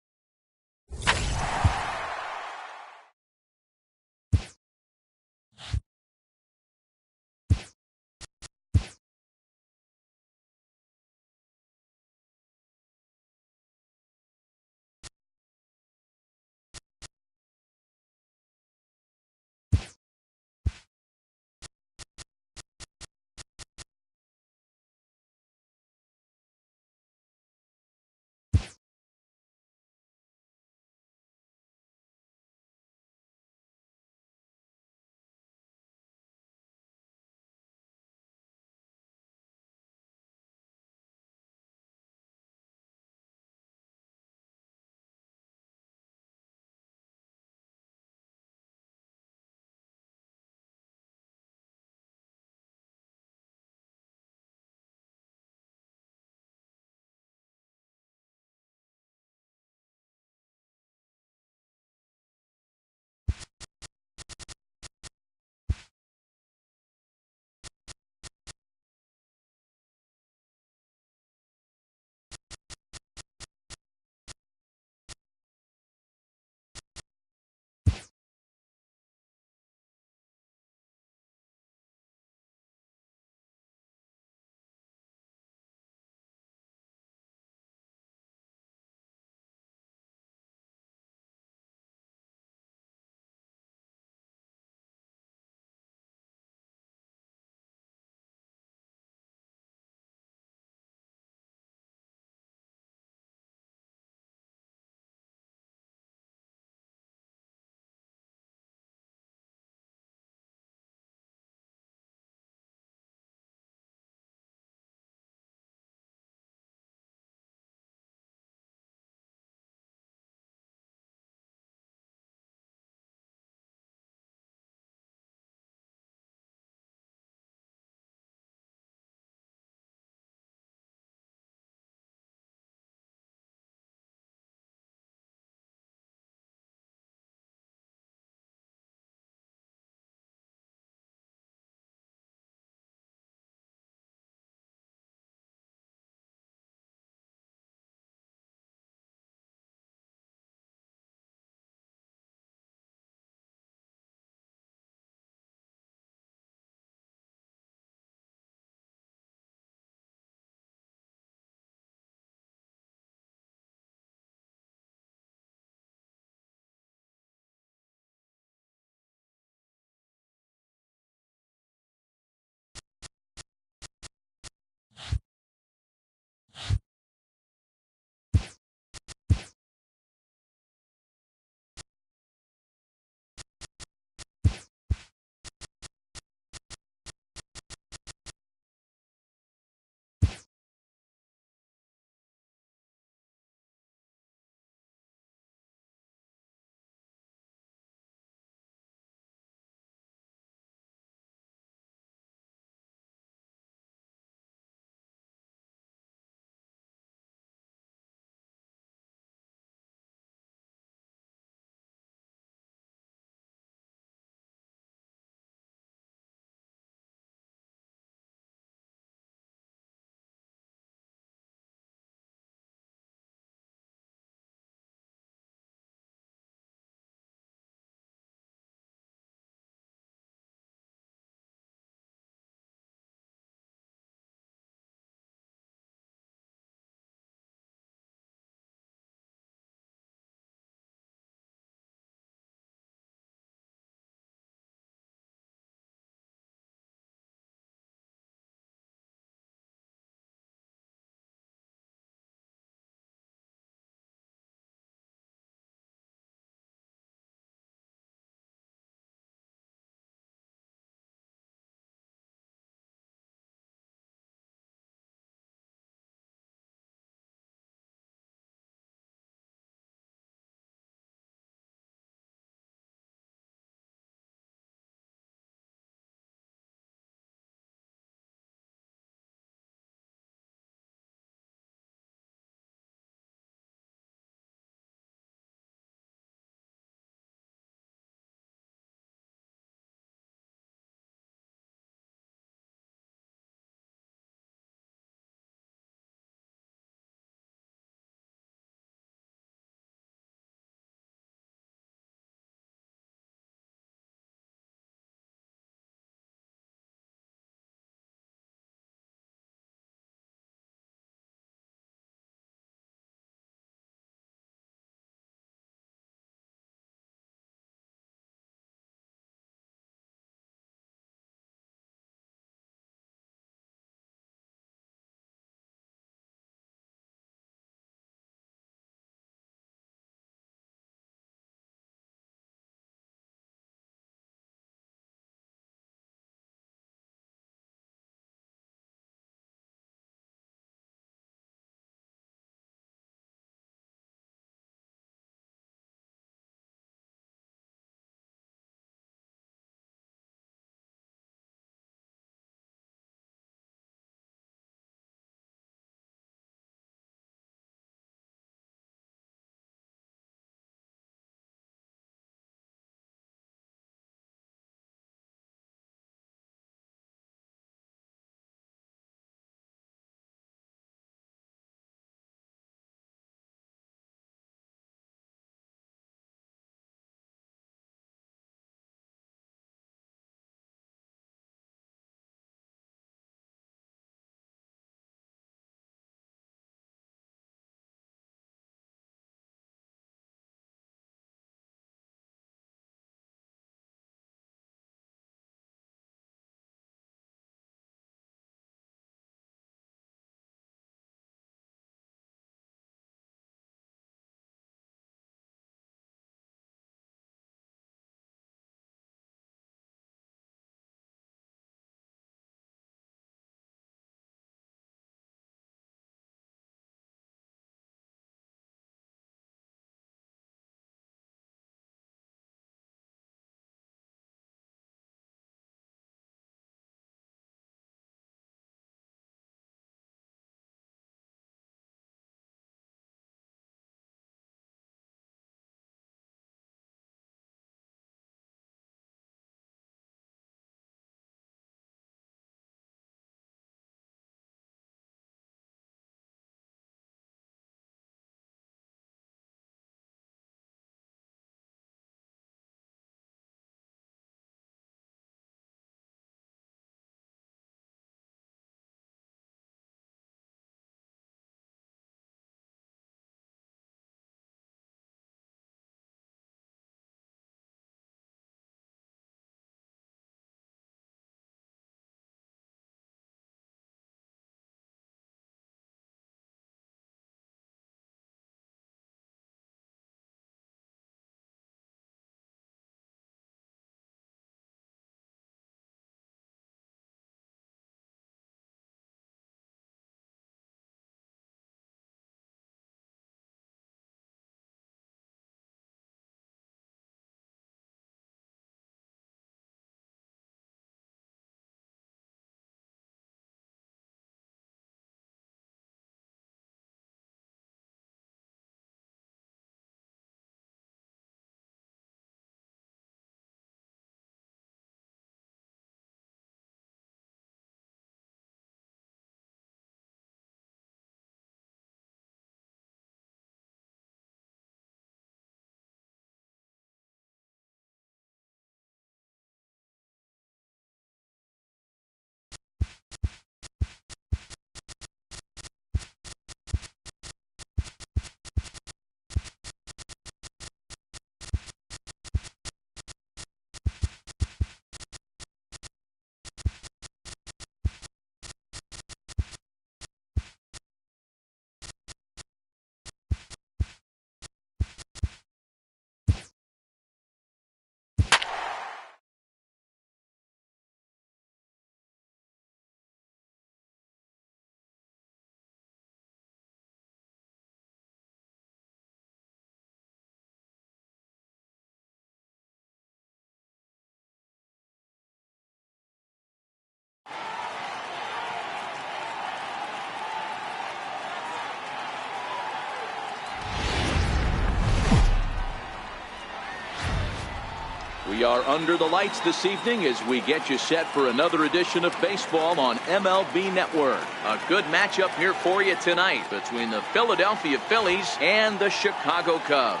We are under the lights this evening as we get you set for another edition of baseball on MLB Network. A good matchup here for you tonight between the Philadelphia Phillies and the Chicago Cubs.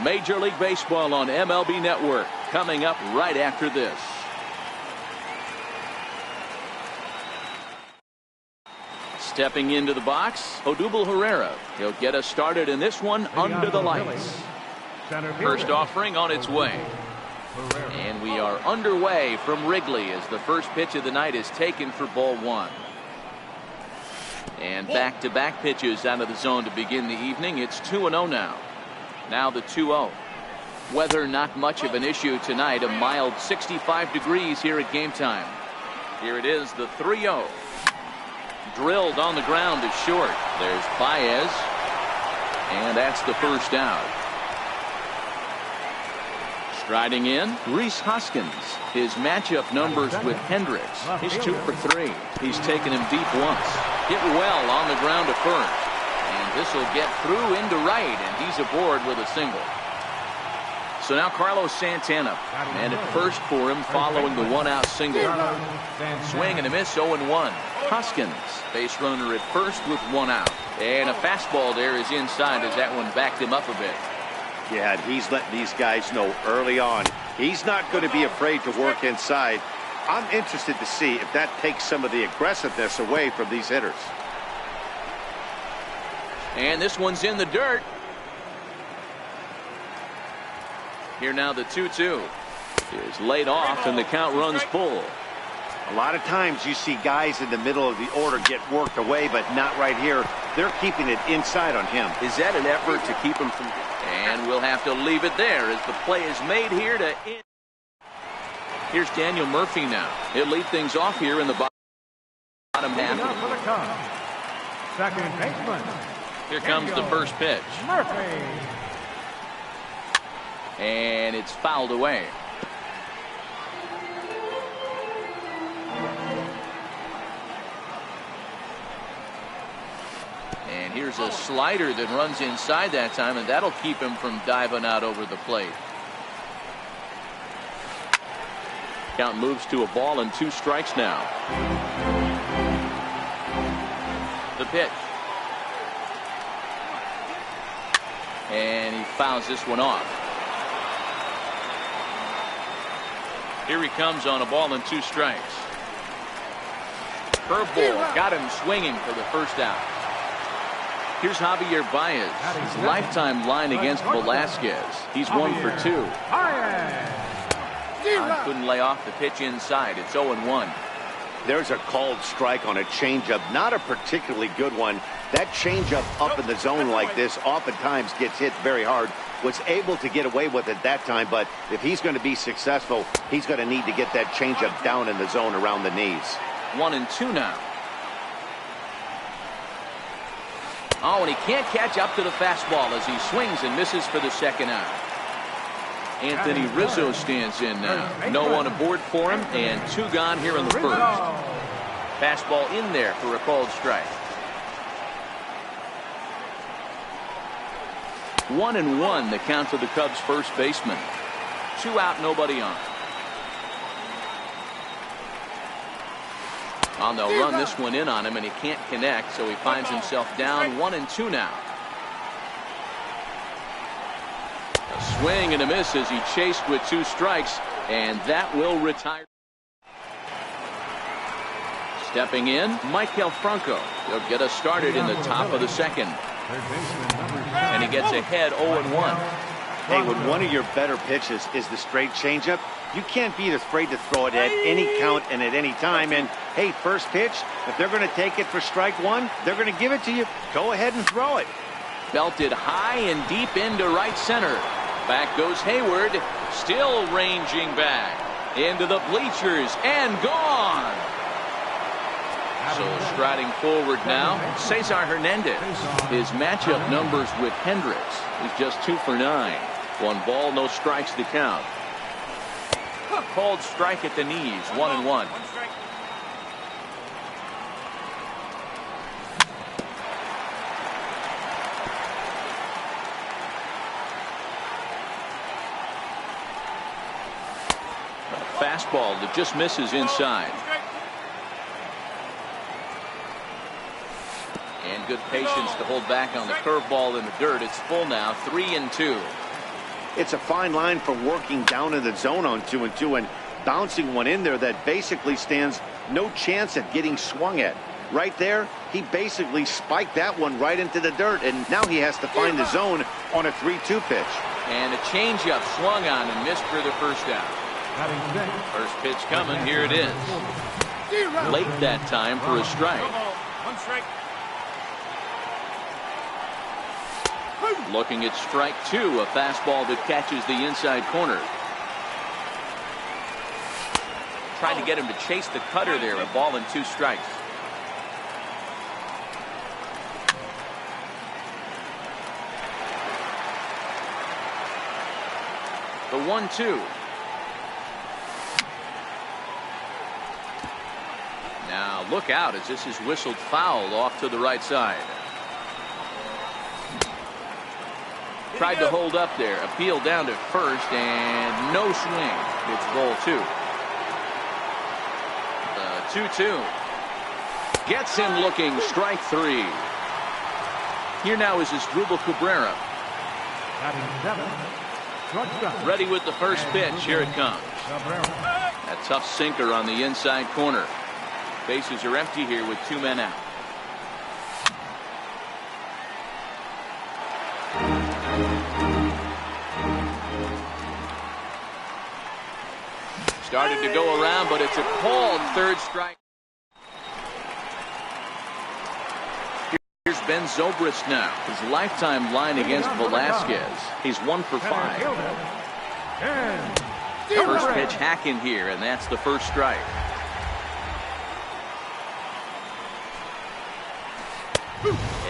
Major League Baseball on MLB Network coming up right after this. Stepping into the box, Odubel Herrera. He'll get us started in this one under the lights. First offering on its way. And we are underway from Wrigley as the first pitch of the night is taken for ball one. And back-to-back pitches out of the zone to begin the evening. It's 2-0 now. Now the 2-0. Weather not much of an issue tonight. A mild 65 degrees here at game time. Here it is, the 3-0. Drilled on the ground to short. There's Baez. And that's the first out. Striding in, Rhys Hoskins. His matchup numbers with Hendricks. He's 2 for 3. He's taken him deep once. Hit well on the ground to first. And this will get through into right, and he's aboard with a single. So now Carlos Santana. And at first for him following the one-out single. Swing and a miss, 0-1. Hoskins, base runner at first with one out. And a fastball there is inside as that one backed him up a bit. Yeah, and he's letting these guys know early on he's not going to be afraid to work inside. I'm interested to see if that takes some of the aggressiveness away from these hitters. And this one's in the dirt. Here now the 2-2 is laid off and the count runs full. A lot of times you see guys in the middle of the order get worked away, but not right here. They're keeping it inside on him. Is that an effort to keep him from... And we'll have to leave it there as the play is made here to end. Here's Daniel Murphy now. He'll lead things off here in the bottom half. For the Cubs, second baseman. Here comes the first pitch. Murphy. And it's fouled away. And here's a slider that runs inside that time, and that'll keep him from diving out over the plate. Count moves to a ball and 2 strikes now. The pitch. And he fouls this one off. Here he comes on a ball and 2 strikes. Curveball got him swinging for the first out. Here's Javier Baez. His lifetime line against Velasquez. He's 1 for 2. Couldn't lay off the pitch inside. It's 0-1. There's a called strike on a changeup. Not a particularly good one. That changeup up in the zone like this oftentimes gets hit very hard. Was able to get away with it that time, but if he's going to be successful, he's going to need to get that changeup down in the zone around the knees. 1-2 now. Oh, and he can't catch up to the fastball as he swings and misses for the second out. Anthony Rizzo stands in now. No one aboard for him, and 2 gone here in the first. Fastball in there for a called strike. 1-1 the count to the Cubs first baseman. 2 out, nobody on. They'll run this one in on him, and he can't connect, so he finds himself down 1-2 now. A swing and a miss as he chased with 2 strikes, and that will retire. Stepping in, Maikel Franco. He'll get us started in the top of the second. And he gets ahead 0-1. Hey, when one of your better pitches is the straight changeup, you can't be afraid to throw it at any count and at any time. And, hey, first pitch, if they're going to take it for strike 1, they're going to give it to you. Go ahead and throw it. Belted high and deep into right center. Back goes Hayward, still ranging back into the bleachers and gone. So striding forward now, Cesar Hernandez. His matchup numbers with Hendricks. He's just 2 for 9. 1 ball, no strikes to count. Called strike at the knees, 1-1. fastball that just misses inside. And good patience to hold back on the curveball in the dirt. It's full now, 3-2. It's a fine line for working down in the zone on 2-2 and bouncing one in there that basically stands no chance at getting swung at. Right there, he basically spiked that one right into the dirt, and now he has to find the zone on a 3-2 pitch. And a changeup swung on and missed for the first out. First pitch coming, here it is. Late that time for a strike. One strike. Looking at strike 2, a fastball that catches the inside corner. Trying to get him to chase the cutter there, a ball and 2 strikes. The 1-2. Now look out as this is whistled foul off to the right side. Tried to hold up there. Appeal down to first and no swing. It's ball 2. The 2-2. Gets him looking. Strike 3. Here now is Asdrubal Cabrera. Ready with the first pitch. Here it comes. A tough sinker on the inside corner. Bases are empty here with 2 men out. Started to go around, but it's a called third strike. Here's Ben Zobrist now. His lifetime line against Velasquez. He's 1 for 5. First pitch hacking here, and that's the first strike.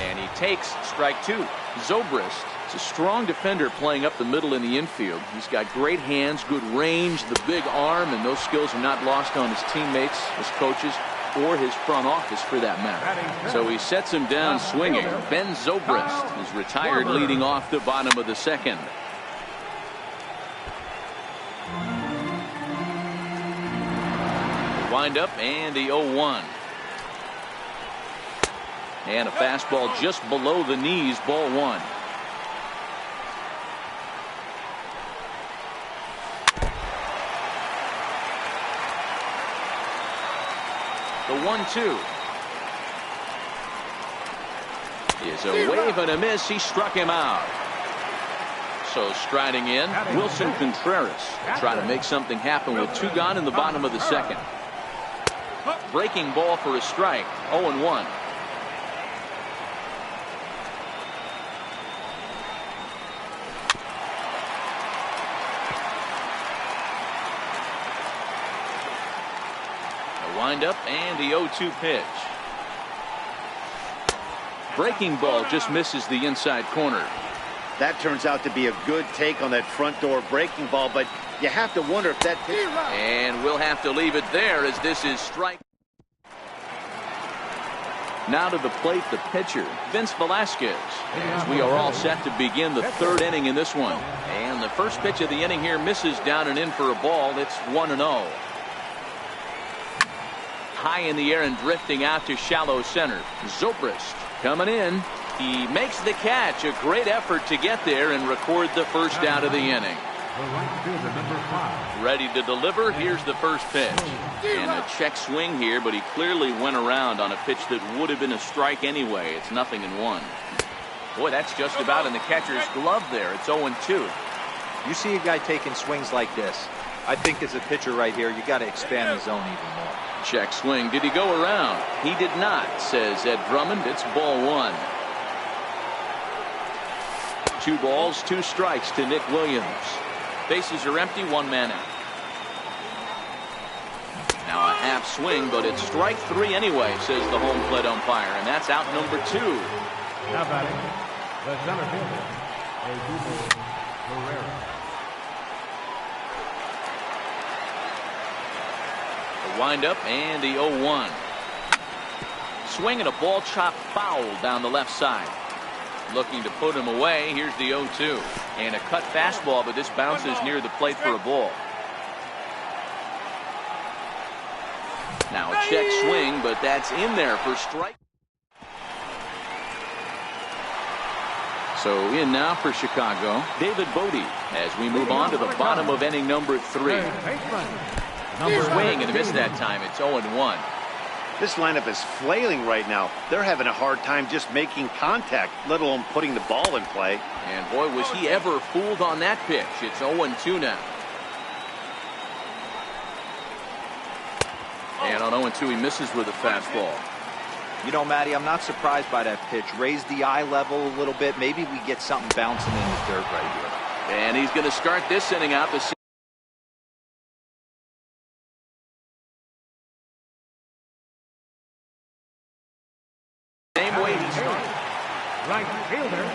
And he takes strike 2. Zobrist is a strong defender playing up the middle in the infield. He's got great hands, good range, the big arm, and those skills are not lost on his teammates, his coaches, or his front office for that matter. So he sets him down swinging. Ben Zobrist is retired leading off the bottom of the second. Wind up and the 0-1. And a fastball just below the knees, ball 1. The 1-2 is a wave and a miss. He struck him out. So striding in, Wilson Contreras trying to make something happen with 2 gone in the bottom of the second. Breaking ball for a strike. 0-1. Wind up and the 0-2 pitch. Breaking ball just misses the inside corner. That turns out to be a good take on that front door breaking ball, but you have to wonder if that pitch... And we'll have to leave it there as this is strike. Now to the plate, the pitcher, Vince Velasquez, as we are all set to begin the 3rd inning in this one. And the first pitch of the inning here misses down and in for a ball. It's 1-0. High in the air and drifting out to shallow center. Zobrist coming in. He makes the catch. A great effort to get there and record the first out of the inning. Ready to deliver. Here's the first pitch. And a check swing here, but he clearly went around on a pitch that would have been a strike anyway. It's 0-1. Boy, that's just about in the catcher's glove there. It's 0-2. You see a guy taking swings like this. I think as a pitcher right here, you got to expand the zone even more. Check swing. Did he go around? He did not, says Ed Drummond. It's ball 1. 2 balls, 2 strikes to Nick Williams. Bases are empty, 1 man out. Now a half swing, but it's strike 3 anyway, says the home plate umpire, and that's out number 2. Now batting, the center fielder, Asdrubal Cabrera. Wind up and the 0-1. Swinging a ball chopped foul down the left side. Looking to put him away. Here's the 0-2. And a cut fastball, but this bounces near the plate for a ball. Now a check swing, but that's in there for strike. So in now for Chicago, David Bodie, as we move on to the bottom of inning number 3. Swing and a miss that time. It's 0-1. This lineup is flailing right now. They're having a hard time just making contact, let alone putting the ball in play. And boy, was he ever fooled on that pitch. It's 0-2 now. And on 0-2, he misses with a fastball. You know, Matty, I'm not surprised by that pitch. Raise the eye level a little bit. Maybe we get something bouncing in the dirt right here. And he's going to start this inning out the same way he started. Right fielder.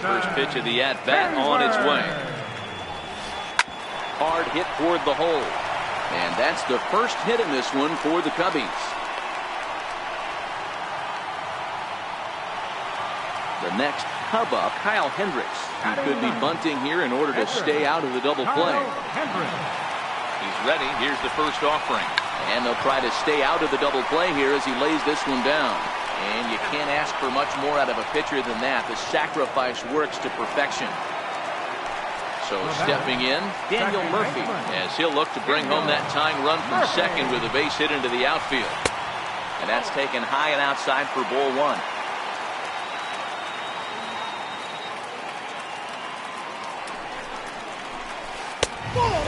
First pitch of the at-bat on its way. Hard hit toward the hole. And that's the first hit in this one for the Cubbies. The next Cub up, Kyle Hendricks. He could be bunting here in order to stay out of the double play. He's ready. Here's the first offering. And they'll try to stay out of the double play here as he lays this one down. And you can't ask for much more out of a pitcher than that. The sacrifice works to perfection. So stepping in, Daniel Murphy, as he'll look to bring home that tying run from second with a base hit into the outfield. And that's taken high and outside for ball 1.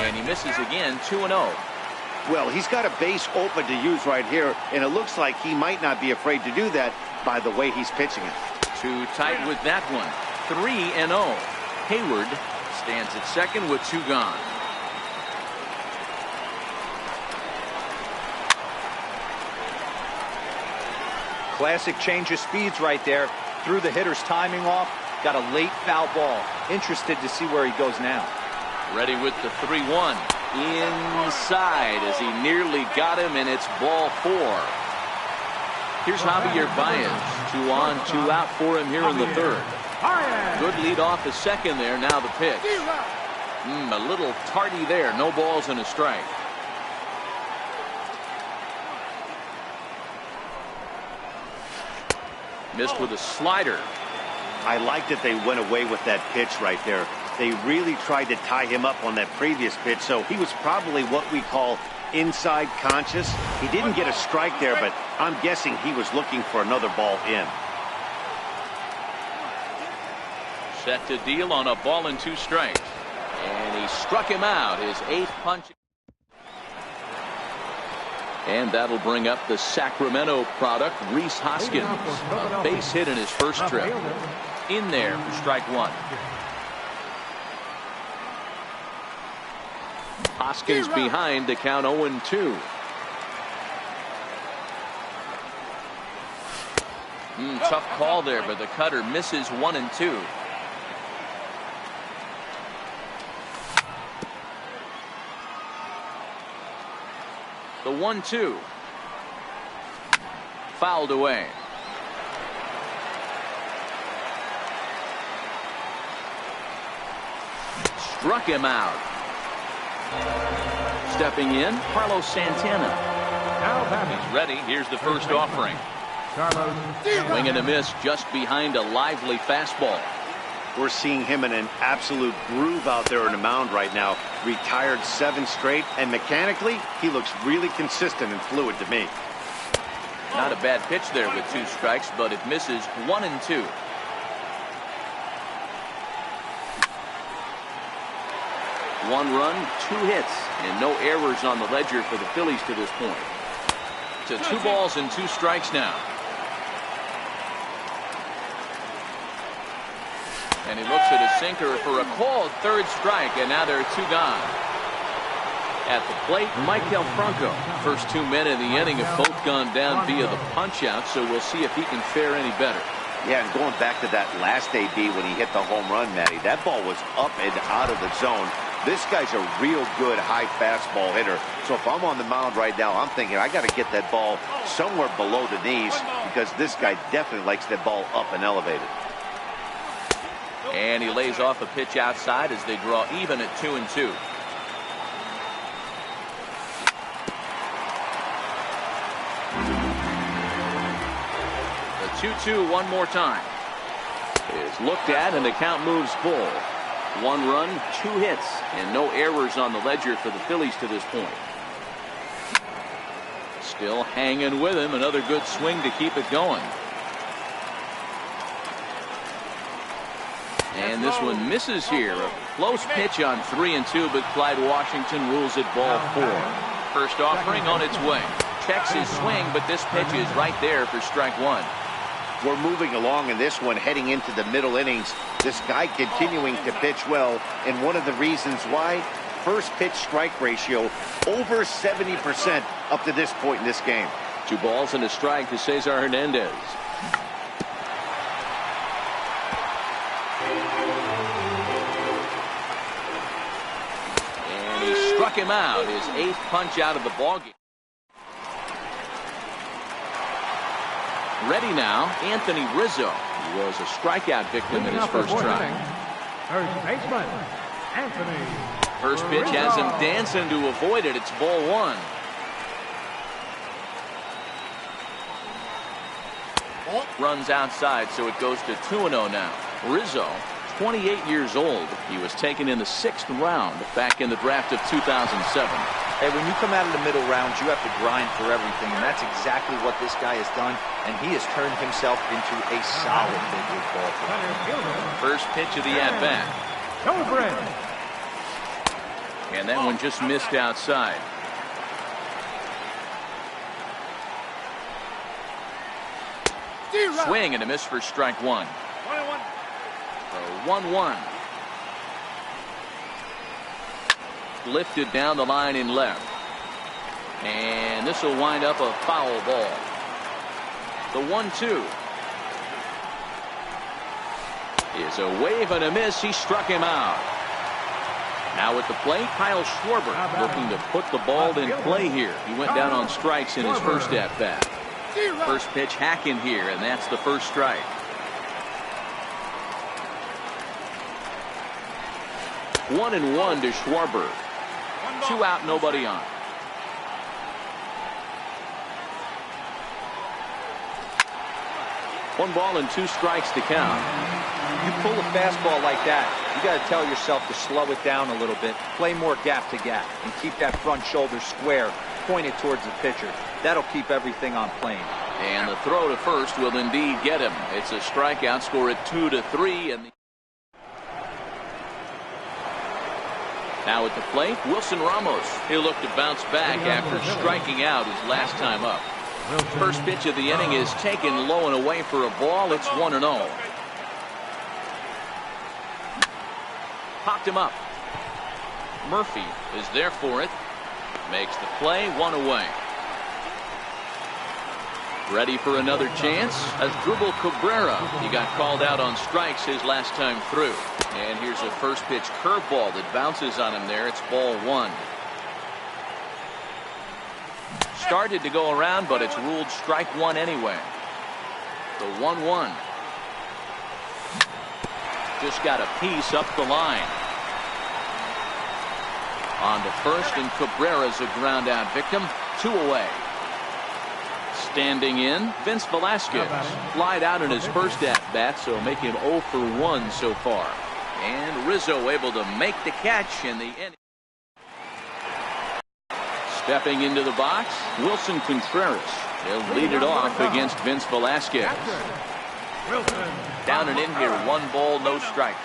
And he misses again, 2-0. Well, he's got a base open to use right here, and it looks like he might not be afraid to do that by the way he's pitching it. Too tight with that one. 3-0. Hayward stands at second with 2 gone. Classic change of speeds right there. Threw the hitter's timing off. Got a late foul ball. Interested to see where he goes now. Ready with the 3-1. Inside as he nearly got him, and it's ball 4. Here's Javier Baez. 2 on, 2 out for him here in the 3rd. Good lead off the second there. Now the pitch. A little tardy there. No balls and a strike. Missed with a slider. I like that they went away with that pitch right there. They really tried to tie him up on that previous pitch, so he was probably what we call inside conscious. He didn't get a strike there, but I'm guessing he was looking for another ball in. Set to deal on a ball and 2 strikes. And he struck him out, his 8th punch. And that'll bring up the Sacramento product, Rhys Hoskins. A base hit in his first trip. In there for strike 1. Hoskins behind to count 0-2. Tough call there, but the cutter misses 1-2. The 1-2. Fouled away. Struck him out. Stepping in, Carlos Santana. He's ready. Here's the first offering. Swing and a miss just behind a lively fastball. We're seeing him in an absolute groove out there on the mound right now. Retired 7 straight, and mechanically, he looks really consistent and fluid to me. Not a bad pitch there with 2 strikes, but it misses 1-2. One run, 2 hits, and no errors on the ledger for the Phillies to this point. To 2 balls and 2 strikes now. And he looks at a sinker for a called 3rd strike, and now there are 2 gone. At the plate, Michael Franco. First 2 men in the inning have both gone down via the punch-out, so we'll see if he can fare any better. Yeah, and going back to that last AB when he hit the home run, Matty, that ball was up and out of the zone. This guy's a real good high fastball hitter. So if I'm on the mound right now, I'm thinking I got to get that ball somewhere below the knees because this guy definitely likes that ball up and elevated. And he lays off a pitch outside as they draw even at 2-2. 2-2 one more time. Is looked at and the count moves full. 1 run, 2 hits, and no errors on the ledger for the Phillies to this point. Still hanging with him. Another good swing to keep it going. And this one misses here. A close pitch on 3-2, but Clyde Washington rules it ball 4. First offering on its way. Checks his swing, but this pitch is right there for strike 1. We're moving along in this one, heading into the middle innings. This guy continuing to pitch well, and one of the reasons why, first pitch strike ratio over 70% up to this point in this game. 2 balls and a strike to Cesar Hernandez. And he struck him out, his 8th punch out of the ballgame. Ready now, Anthony Rizzo. He was a strikeout victim in his first try. First baseman, Anthony. First pitch has him dancing to avoid it. It's ball 1. Runs outside, so it goes to 2-0 now. Rizzo, 28 years old. He was taken in the 6th round back in the draft of 2007. Hey, when you come out of the middle rounds, you have to grind for everything, and that's exactly what this guy has done, and he has turned himself into a solid big league ball player. First pitch of the at-bat. And that one just missed outside. Swing and a miss for strike 1. 1-1. Lifted down the line in left. And this will wind up a foul ball. The 1-2 is a wave and a miss. He struck him out. Now at the plate, Kyle Schwarber looking to put the ball in play here. He went down on strikes in his first at-bat. First pitch hacking here, and that's the first strike. 1-1 to Schwarber. 2 out, nobody on. One ball and 2 strikes to count. You pull a fastball like that, you got to tell yourself to slow it down a little bit, play more gap to gap, and keep that front shoulder square, pointed towards the pitcher. That'll keep everything on plane. And the throw to first will indeed get him. It's a strikeout, score at 2-3. And now at the plate, Wilson Ramos. He'll look to bounce back after striking out his last time up. First pitch of the inning is taken low and away for a ball. It's 1-0. Popped him up. Murphy is there for it. Makes the play, 1 away. Ready for another chance? Asdrubal Cabrera. He got called out on strikes his last time through. And here's a first pitch curveball that bounces on him there. It's ball 1. Started to go around, but it's ruled strike 1 anyway. The 1-1. Just got a piece up the line. On to first, and Cabrera's a ground out victim. 2 away. Standing in, Vince Velasquez. Flied out in his first at-bat, so make him 0 for 1 so far. And Rizzo able to make the catch in the inning. Stepping into the box, Wilson Contreras. He'll lead it off against Vince Velasquez. Down and in here, 1 ball, no strikes.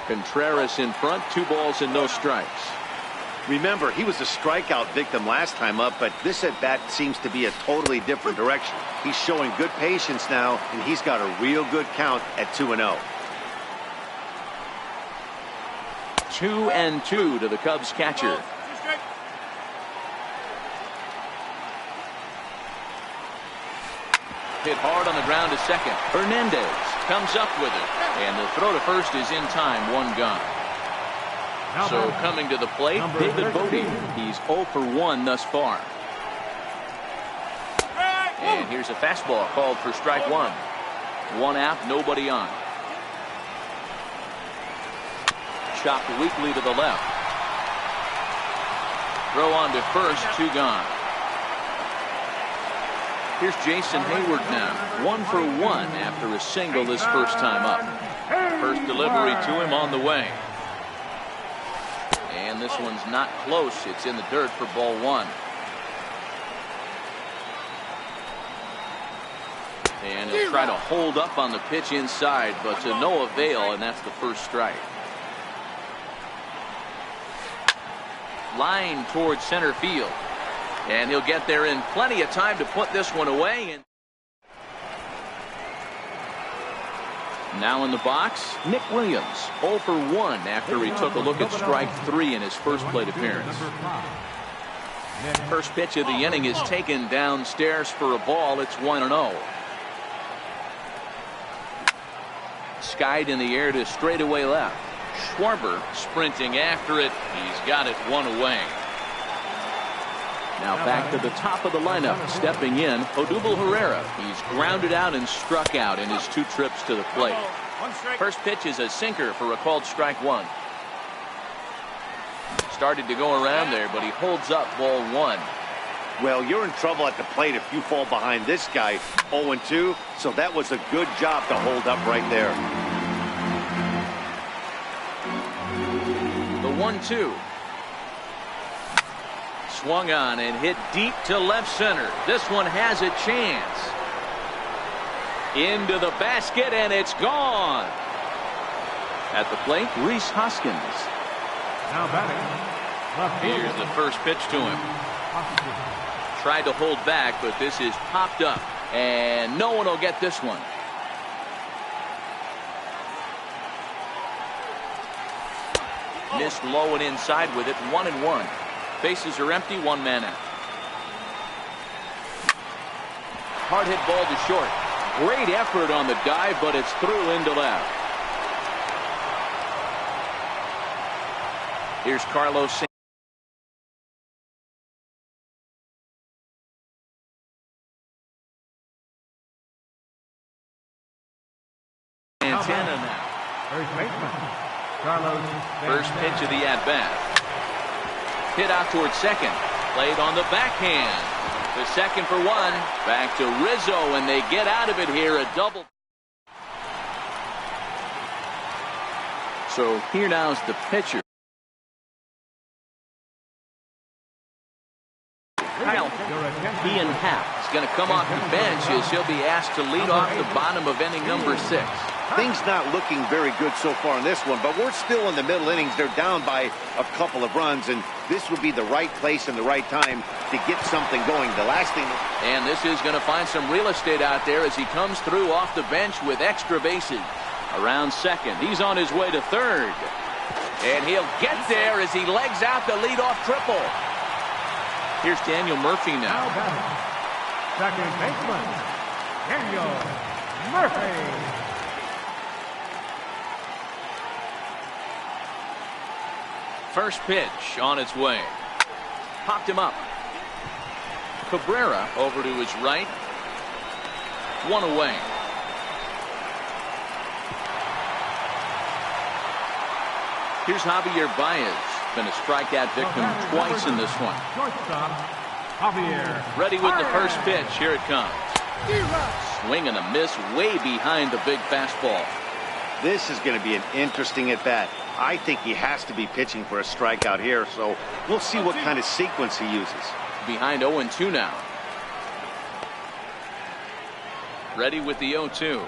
Contreras in front, 2 balls and no strikes. Remember, he was a strikeout victim last time up, but this at-bat seems to be a totally different direction. He's showing good patience now, and he's got a real good count at 2-0. 2-2 to the Cubs catcher. Hit hard on the ground to second. Hernandez comes up with it, and the throw to first is in time. 1 gone. So coming to the plate, David Bodie. He's 0 for 1 thus far. And here's a fastball called for strike 1. 1 out, nobody on. Chopped weakly to the left. Throw on to first, 2 gone. Here's Jason Hayward now. 1 for 1 after a single this first time up. First delivery to him on the way. And this one's not close. It's in the dirt for ball 1. And he'll try to hold up on the pitch inside, but to no avail, and that's the first strike. Line towards center field. And he'll get there in plenty of time to put this one away. And now in the box, Nick Williams, 0 for 1 after he took a look at strike 3 in his first plate appearance. First pitch of the inning is taken downstairs for a ball. It's 1-0. Skied in the air to straightaway left. Schwarber sprinting after it. He's got it 1 away. Now back to the top of the lineup, stepping in, Odubel Herrera. He's grounded out and struck out in his 2 trips to the plate. First pitch is a sinker for a called strike 1. Started to go around there, but he holds up ball 1. Well, you're in trouble at the plate if you fall behind this guy. 0-2, so that was a good job to hold up right there. The 1-2. Swung on and hit deep to left center. This one has a chance. Into the basket, and it's gone. At the plate, Rhys Hoskins. Now batting. Left field. Here's the first pitch to him. Tried to hold back, but this is popped up, and no one will get this one. Missed low and inside with it. 1-1. Bases are empty. 1 man out. Hard hit ball to short. Great effort on the dive, but it's through into left. Here's Carlos Santana now. First baseman. Carlos. First pitch of the at-bat. Hit out towards second. Played on the backhand. The second for 1. Back to Rizzo, and they get out of it here. A double. So here now is the pitcher. Kyle Ian Happ is going to come off the bench as he'll be asked to lead off the bottom of inning number 6. Things not looking very good so far in this one, but we're still in the middle innings. They're down by a couple of runs, and this would be the right place and the right time to get something going. The last thing. And this is going to find some real estate out there as he comes through off the bench with extra bases. Around second. He's on his way to third. And he'll get there as he legs out the leadoff triple. Here's Daniel Murphy now. Second baseman, Daniel Murphy. First pitch on its way. Popped him up. Cabrera over to his right. 1 away. Here's Javier Baez. Been a strikeout victim twice in this one. Shortstop, Javier. Ready with the first pitch. Here it comes. Swing and a miss way behind the big fastball. This is going to be an interesting at-bat. I think he has to be pitching for a strikeout here, so we'll see what kind of sequence he uses. Behind 0-2 now. Ready with the 0-2.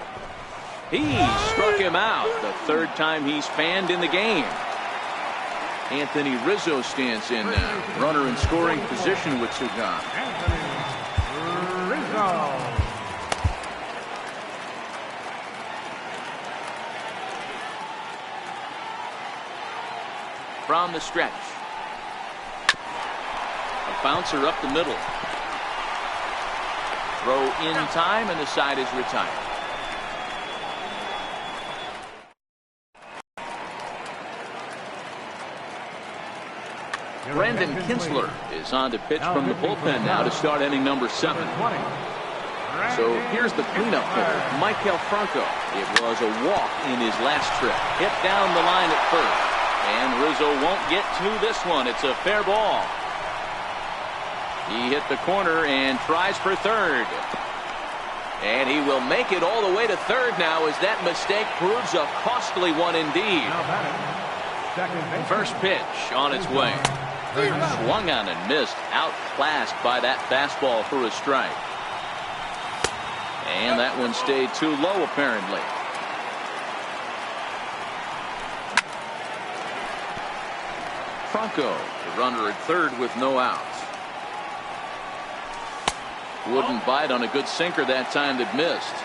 He struck him out. The 3rd time he's fanned in the game. Anthony Rizzo stands in now. Runner in scoring position with 2 gone. Anthony Rizzo. From the stretch. A bouncer up the middle. Throw in time, and the side is retired. Brandon Kinsler is on to pitch from the bullpen now to start inning number 7. So here's the cleanup hitter, Michael Franco. It was a walk in his last trip. Hit down the line at first. And Rizzo won't get to this one. It's a fair ball. He hit the corner and tries for third. And he will make it all the way to third now as that mistake proves a costly one indeed. Now batting, second baseman. First pitch on its way. Swung on and missed. Outclassed by that fastball for a strike. And that one stayed too low apparently. Franco, the runner at third with no outs. Wouldn't bite on a good sinker that time that missed.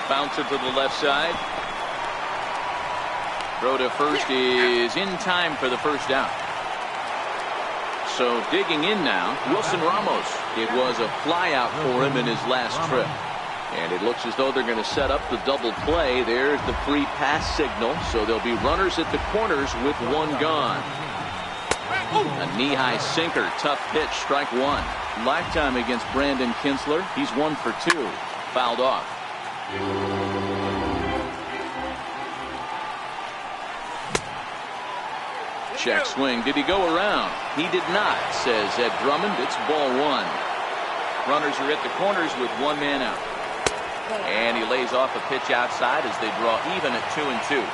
A bouncer to the left side. Throw to first is in time for the first out. So digging in now, Wilson Ramos. It was a fly out for him in his last trip. And it looks as though they're going to set up the double play. There's the free pass signal. So there'll be runners at the corners with one gone. A knee-high sinker. Tough pitch. Strike one. Lifetime against Brandon Kinsler. He's 1 for 2. Fouled off. Check swing. Did he go around? He did not, says Ed Drummond. It's ball one. Runners are at the corners with one man out. And he lays off a pitch outside as they draw even at 2-2.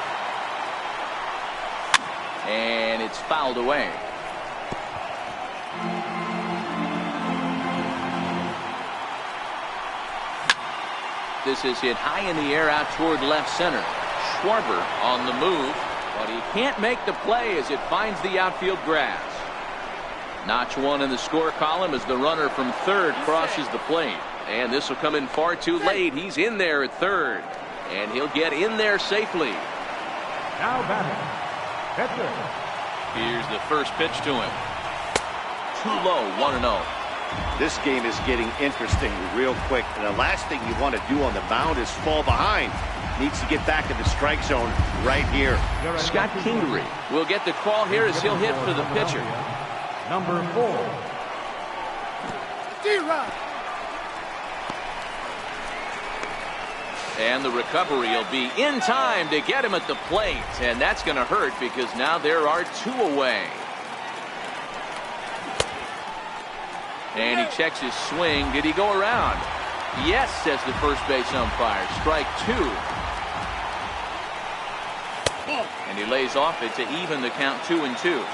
And it's fouled away. This is hit high in the air out toward left center. Schwarber on the move, but he can't make the play as it finds the outfield grass. Notch one in the score column as the runner from third crosses the plate. And this will come in far too late. He's in there at third. And he'll get in there safely. Now batting, pitcher. Here's the first pitch to him. Too low, 1-0. This game is getting interesting real quick. And the last thing you want to do on the mound is fall behind. Needs to get back in the strike zone right here. Scott Kingery will get the call here as he'll hit for the pitcher. Number 4. D-Rock. And the recovery will be in time to get him at the plate. And that's going to hurt because now there are 2 away. And he checks his swing. Did he go around? Yes, says the first base umpire. Strike 2. And he lays off it to even the count 2-2.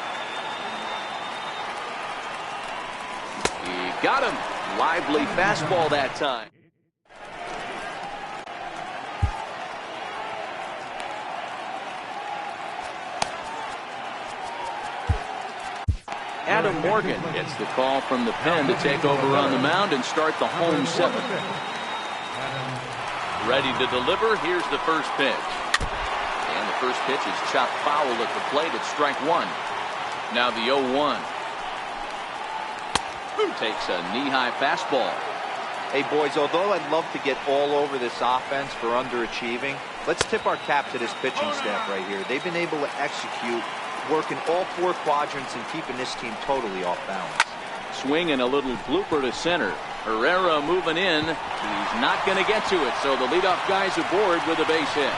He got him. Lively fastball that time. Adam Morgan gets the call from the pen to take over on the mound and start the home 7th. Ready to deliver. Here's the first pitch. And the first pitch is chopped foul at the plate. It's strike 1. Now the 0-1. Takes a knee-high fastball. Hey, boys, although I'd love to get all over this offense for underachieving, let's tip our cap to this pitching staff right here. They've been able to execute, working all 4 quadrants and keeping this team totally off balance. Swing and a little blooper to center. Herrera moving in. He's not going to get to it, so the leadoff guy's aboard with a base hit.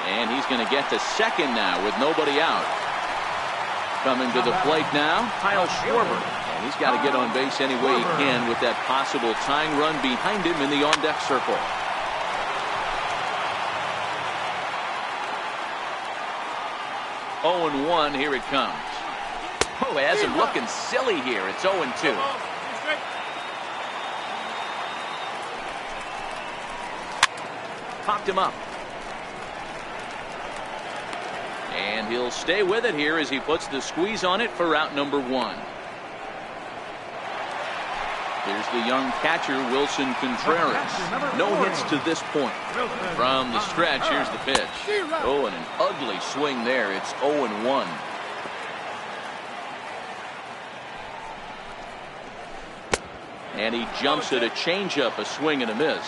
And he's going to get to second now with nobody out. Coming to the plate now, Kyle Schwarber. And he's got to get on base any way he can with that possible tying run behind him in the on-deck circle. Oh, and 1, here it comes. Oh, it has him looking silly here. It's 0-2. Popped him up. And he'll stay with it here as he puts the squeeze on it for out number 1. Here's the young catcher, Wilson Contreras. No hits to this point. From the stretch, here's the pitch. Oh, and an ugly swing there. It's 0-1. And he jumps at a changeup, a swing and a miss.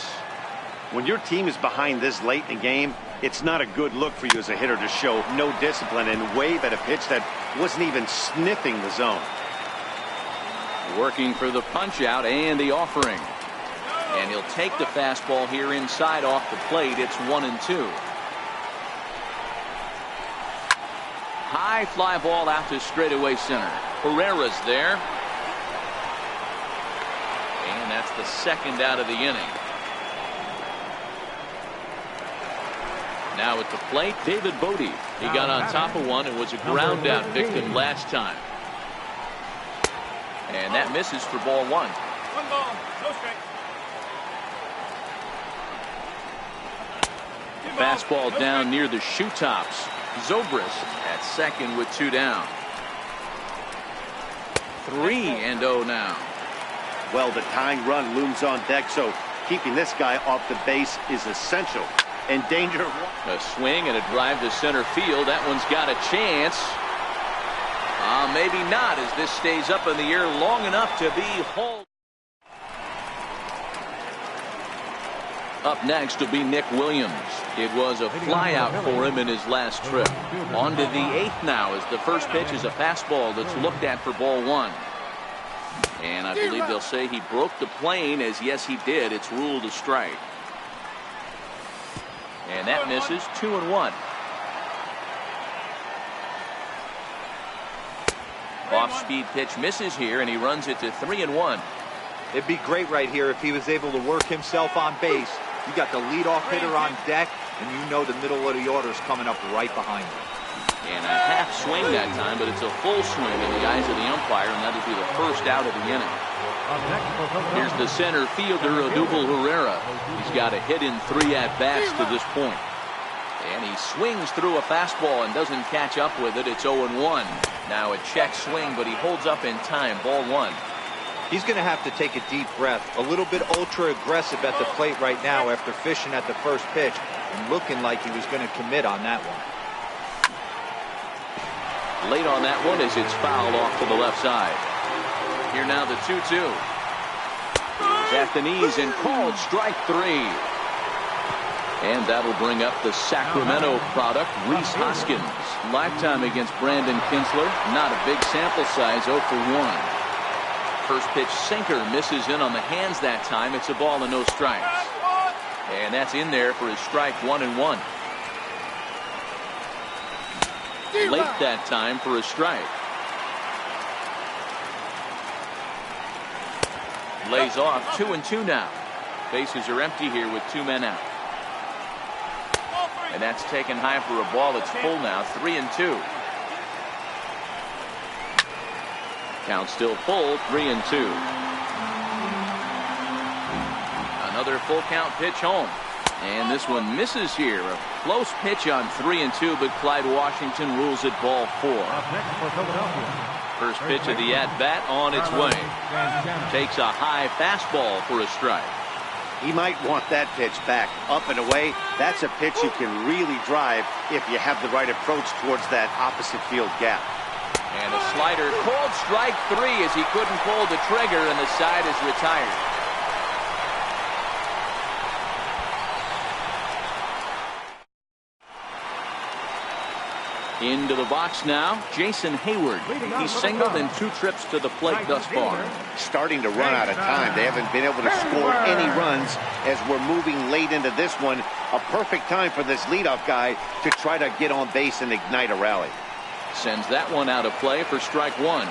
When your team is behind this late in the game, it's not a good look for you as a hitter to show no discipline and wave at a pitch that wasn't even sniffing the zone. Working for the punch out and the offering. And he'll take the fastball here inside off the plate. It's 1-2. high fly ball out to straightaway center. Herrera's there. And that's the second out of the inning. Now at the plate, David Bodie. He got on top of one and was a ground out victim last time. And that misses for ball one. One ball, no strike. Fastball down near the shoe tops. Zobrist at second with 2 down. 3-0 now. Well, the tying run looms on deck, so keeping this guy off the base is essential. In danger. A swing and a drive to center field. That one's got a chance. Maybe not, as this stays up in the air long enough to be hauled. Up next will be Nick Williams. It was a fly out for him in his last trip. On to the 8th now, as the first pitch is a fastball that's looked at for ball one. And I believe they'll say he broke the plane, as yes he did. It's ruled a strike. And that misses. 2-1. Off-speed pitch misses here, and he runs it to 3-1. It'd be great right here if he was able to work himself on base. You got the leadoff hitter on deck, and you know the middle of the order is coming up right behind him. And a half swing that time, but it's a full swing in the eyes of the umpire, and that'll be the first out of the inning. Here's the center fielder, Odubel Herrera. He's got a hit in 3 at-bats to this point. And he swings through a fastball and doesn't catch up with it. It's 0-1. Now a check swing, but he holds up in time. Ball one. He's going to have to take a deep breath. A little bit ultra-aggressive at the plate right now after fishing at the first pitch and looking like he was going to commit on that one. Late on that one as it's fouled off to the left side. Here now the 2-2. At the knees and called strike 3. And that'll bring up the Sacramento product, Rhys Hoskins. Lifetime against Brandon Kinsler. Not a big sample size, 0 for 1. First pitch sinker misses in on the hands that time. It's a ball and no strikes. And that's in there for his strike 1-1. Late that time for a strike. Lays off. 2-2 now. Bases are empty here with 2 men out. And that's taken high for a ball. It's full now. 3-2. Count still full. 3-2. Another full count pitch home. And this one misses here. A close pitch on 3-2, but Clyde Washington rules it ball 4. First pitch of the at-bat on its way. Takes a high fastball for a strike. He might want that pitch back. Up and away, that's a pitch you can really drive if you have the right approach towards that opposite field gap. And a slider called strike 3 as he couldn't pull the trigger, and the side is retired. Into the box now, Jason Hayward. He's singled in 2 trips to the plate thus far. Starting to run out of time. They haven't been able to score any runs as we're moving late into this one. A perfect time for this leadoff guy to try to get on base and ignite a rally. Sends that one out of play for strike 1.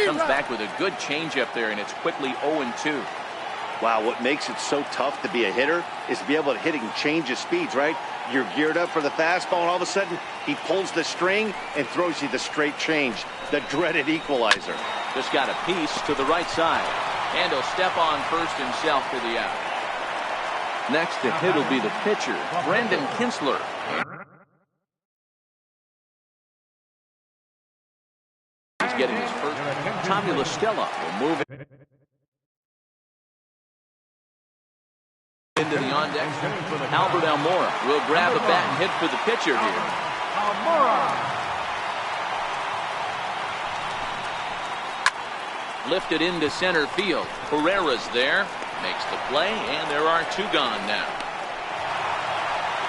Comes back with a good changeup there, and it's quickly 0-2. Wow, what makes it so tough to be a hitter is to be able to hit and change his speeds, right? You're geared up for the fastball, and all of a sudden, he pulls the string and throws you the straight change, the dreaded equalizer. Just got a piece to the right side. And he'll step on first himself for the out. Next to hit will be the pitcher, Brandon Kinsler. He's getting his first. Tommy La Stella will move it into the on-deck. Albert Almora will grab a bat and hit for the pitcher here. Lifted into center field. Herrera's there. Makes the play, and there are 2 gone now.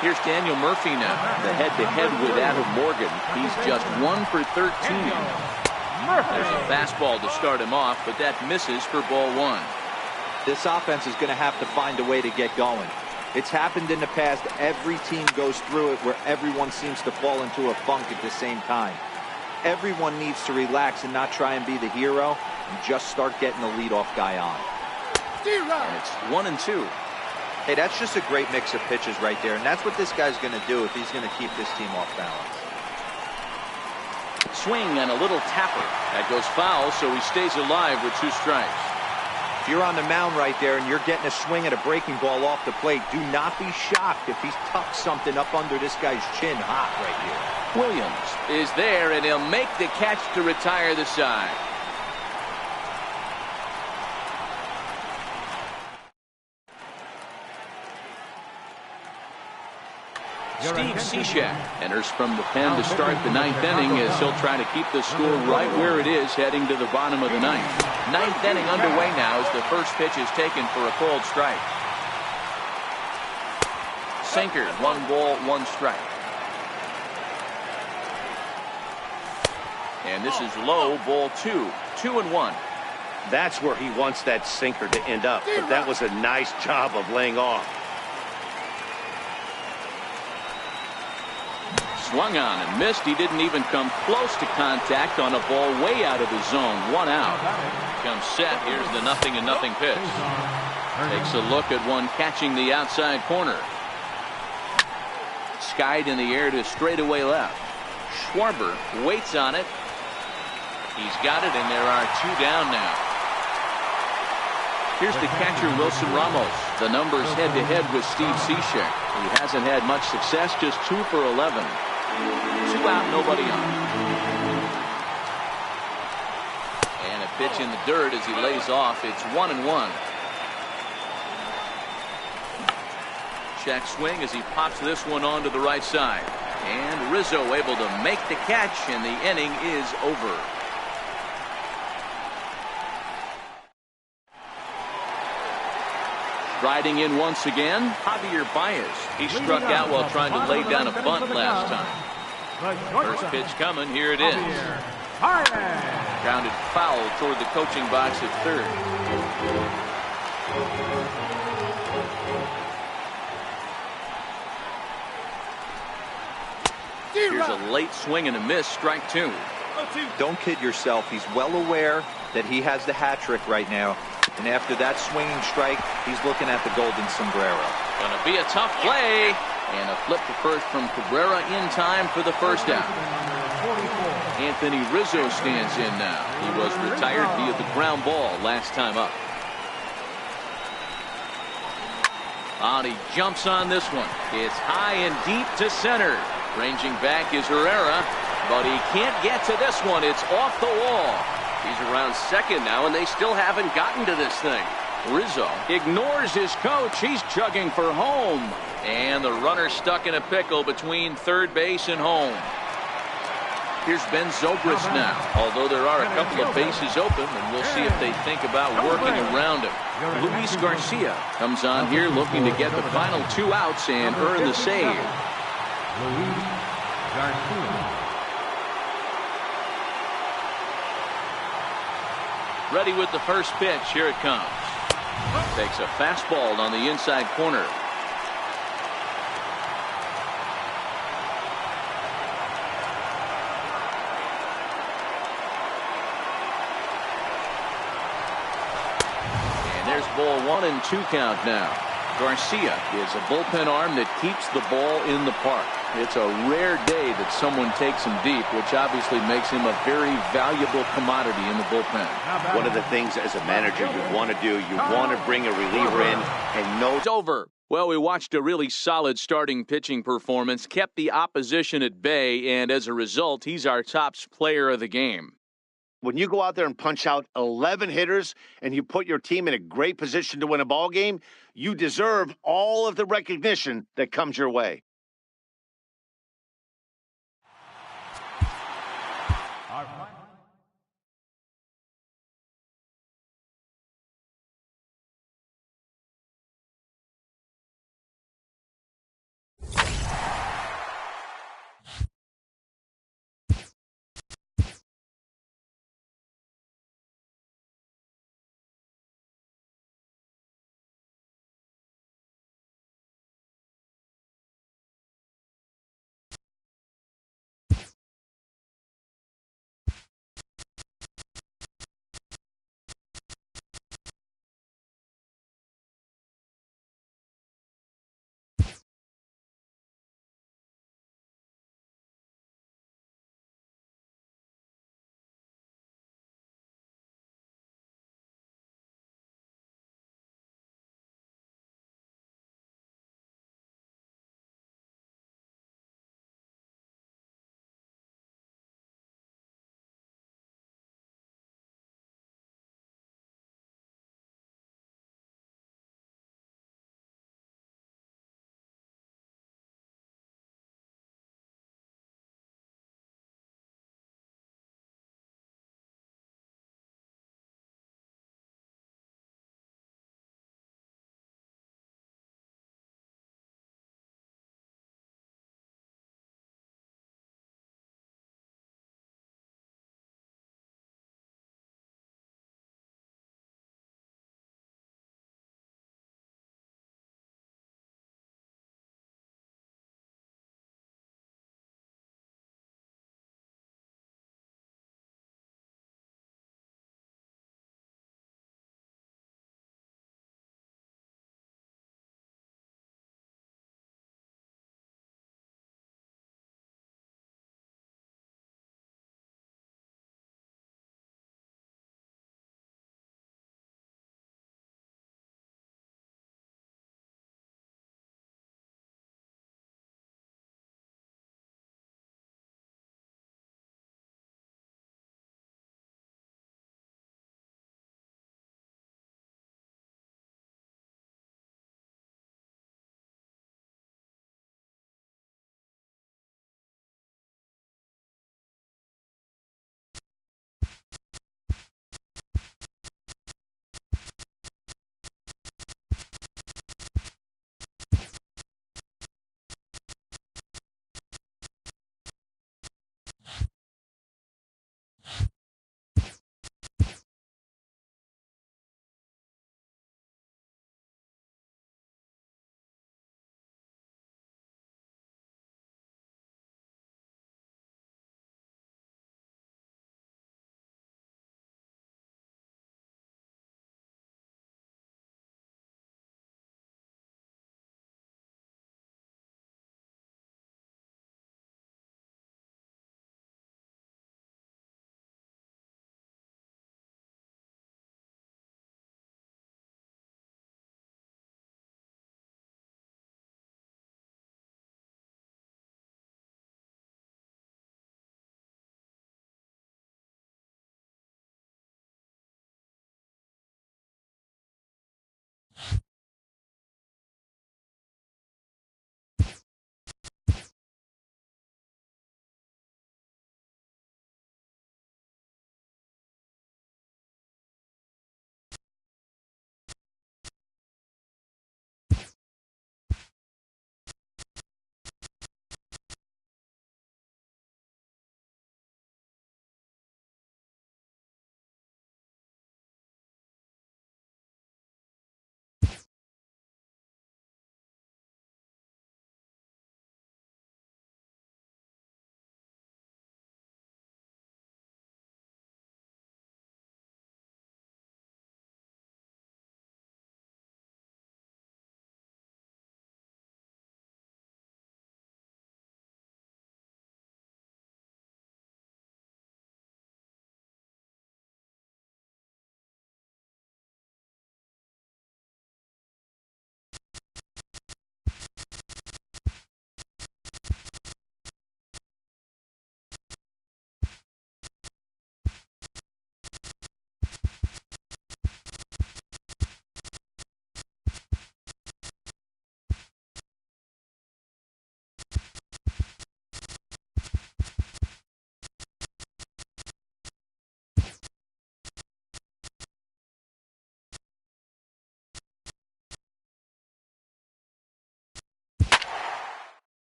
Here's Daniel Murphy now. The head-to-head with Adam Morgan. He's just 1 for 13. There's a fastball to start him off, but that misses for ball 1. This offense is going to have to find a way to get going. It's happened in the past. Every team goes through it where everyone seems to fall into a funk at the same time. Everyone needs to relax and not try and be the hero and just start getting the leadoff guy on. And it's 1-2. Hey, that's just a great mix of pitches right there, and that's what this guy's going to do if he's going to keep this team off balance. Swing and a little tapper. That goes foul, so he stays alive with 2 strikes. If you're on the mound right there and you're getting a swing at a breaking ball off the plate, do not be shocked if he's tucked something up under this guy's chin hot right here. Williams is there, and he'll make the catch to retire the side. Steve Cishek enters from the pen to start the 9th inning as he'll try to keep the score right where it is heading to the bottom of the 9th. 9th inning underway now as the first pitch is taken for a called strike. Sinker, 1 ball, 1 strike. And this is low, ball 2. 2-1. That's where he wants that sinker to end up, but that was a nice job of laying off. Swung on and missed. He didn't even come close to contact on a ball way out of the zone. 1 out. Comes set. Here's the 0-0 pitch. Takes a look at one catching the outside corner. Skied in the air to straightaway left. Schwarber waits on it. He's got it, and there are 2 down now. Here's the catcher, Wilson Ramos. The numbers head-to-head with Steve Cishek. He hasn't had much success, just 2 for 11. 2 out, nobody on. And a pitch in the dirt as he lays off. It's 1-1. Check swing as he pops this one onto the right side. And Rizzo able to make the catch, and the inning is over. Riding in once again, Javier Baez. He struck out while trying to lay down a bunt last time. First pitch coming, here it is. Grounded foul toward the coaching box at third. Here's a late swing and a miss, strike 2. Don't kid yourself. He's well aware that he has the hat trick right now. And after that swinging strike, he's looking at the golden sombrero. Gonna be a tough play. And a flip to first from Cabrera in time for the first out. Anthony Rizzo stands in now. He was retired via the ground ball last time up. And he jumps on this one. It's high and deep to center. Ranging back is Herrera, but he can't get to this one. It's off the wall. He's around second now, and they still haven't gotten to this thing. Rizzo ignores his coach. He's chugging for home. And the runner stuck in a pickle between third base and home. Here's Ben Zobrist now. Although there are a couple of bases open, and we'll see if they think about working around him. Luis Garcia comes on here looking to get the final 2 outs and earn the save. Luis Garcia. Ready with the first pitch. Here it comes. Takes a fastball on the inside corner. And there's ball 1-2 count now. Garcia is a bullpen arm that keeps the ball in the park. It's a rare day that someone takes him deep, which obviously makes him a very valuable commodity in the bullpen. One of the things as a manager you want to do, you want to bring a reliever in and know it's over. Well, we watched a really solid starting pitching performance, kept the opposition at bay, and as a result, he's our top player of the game. when you go out there and punch out 11 hitters and you put your team in a great position to win a ball game, you deserve all of the recognition that comes your way.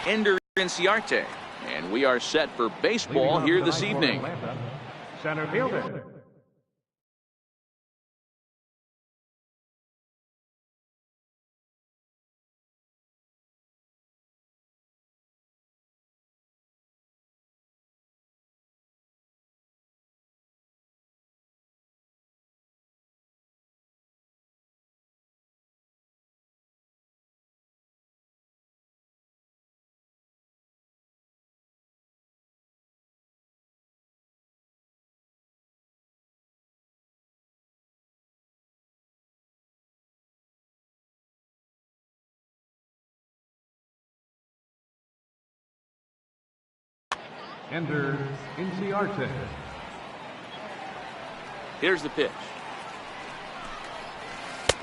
Ender Inciarte. And we are set for baseball here this evening. Atlanta, center fielder. Ender Inciarte. Here's the pitch.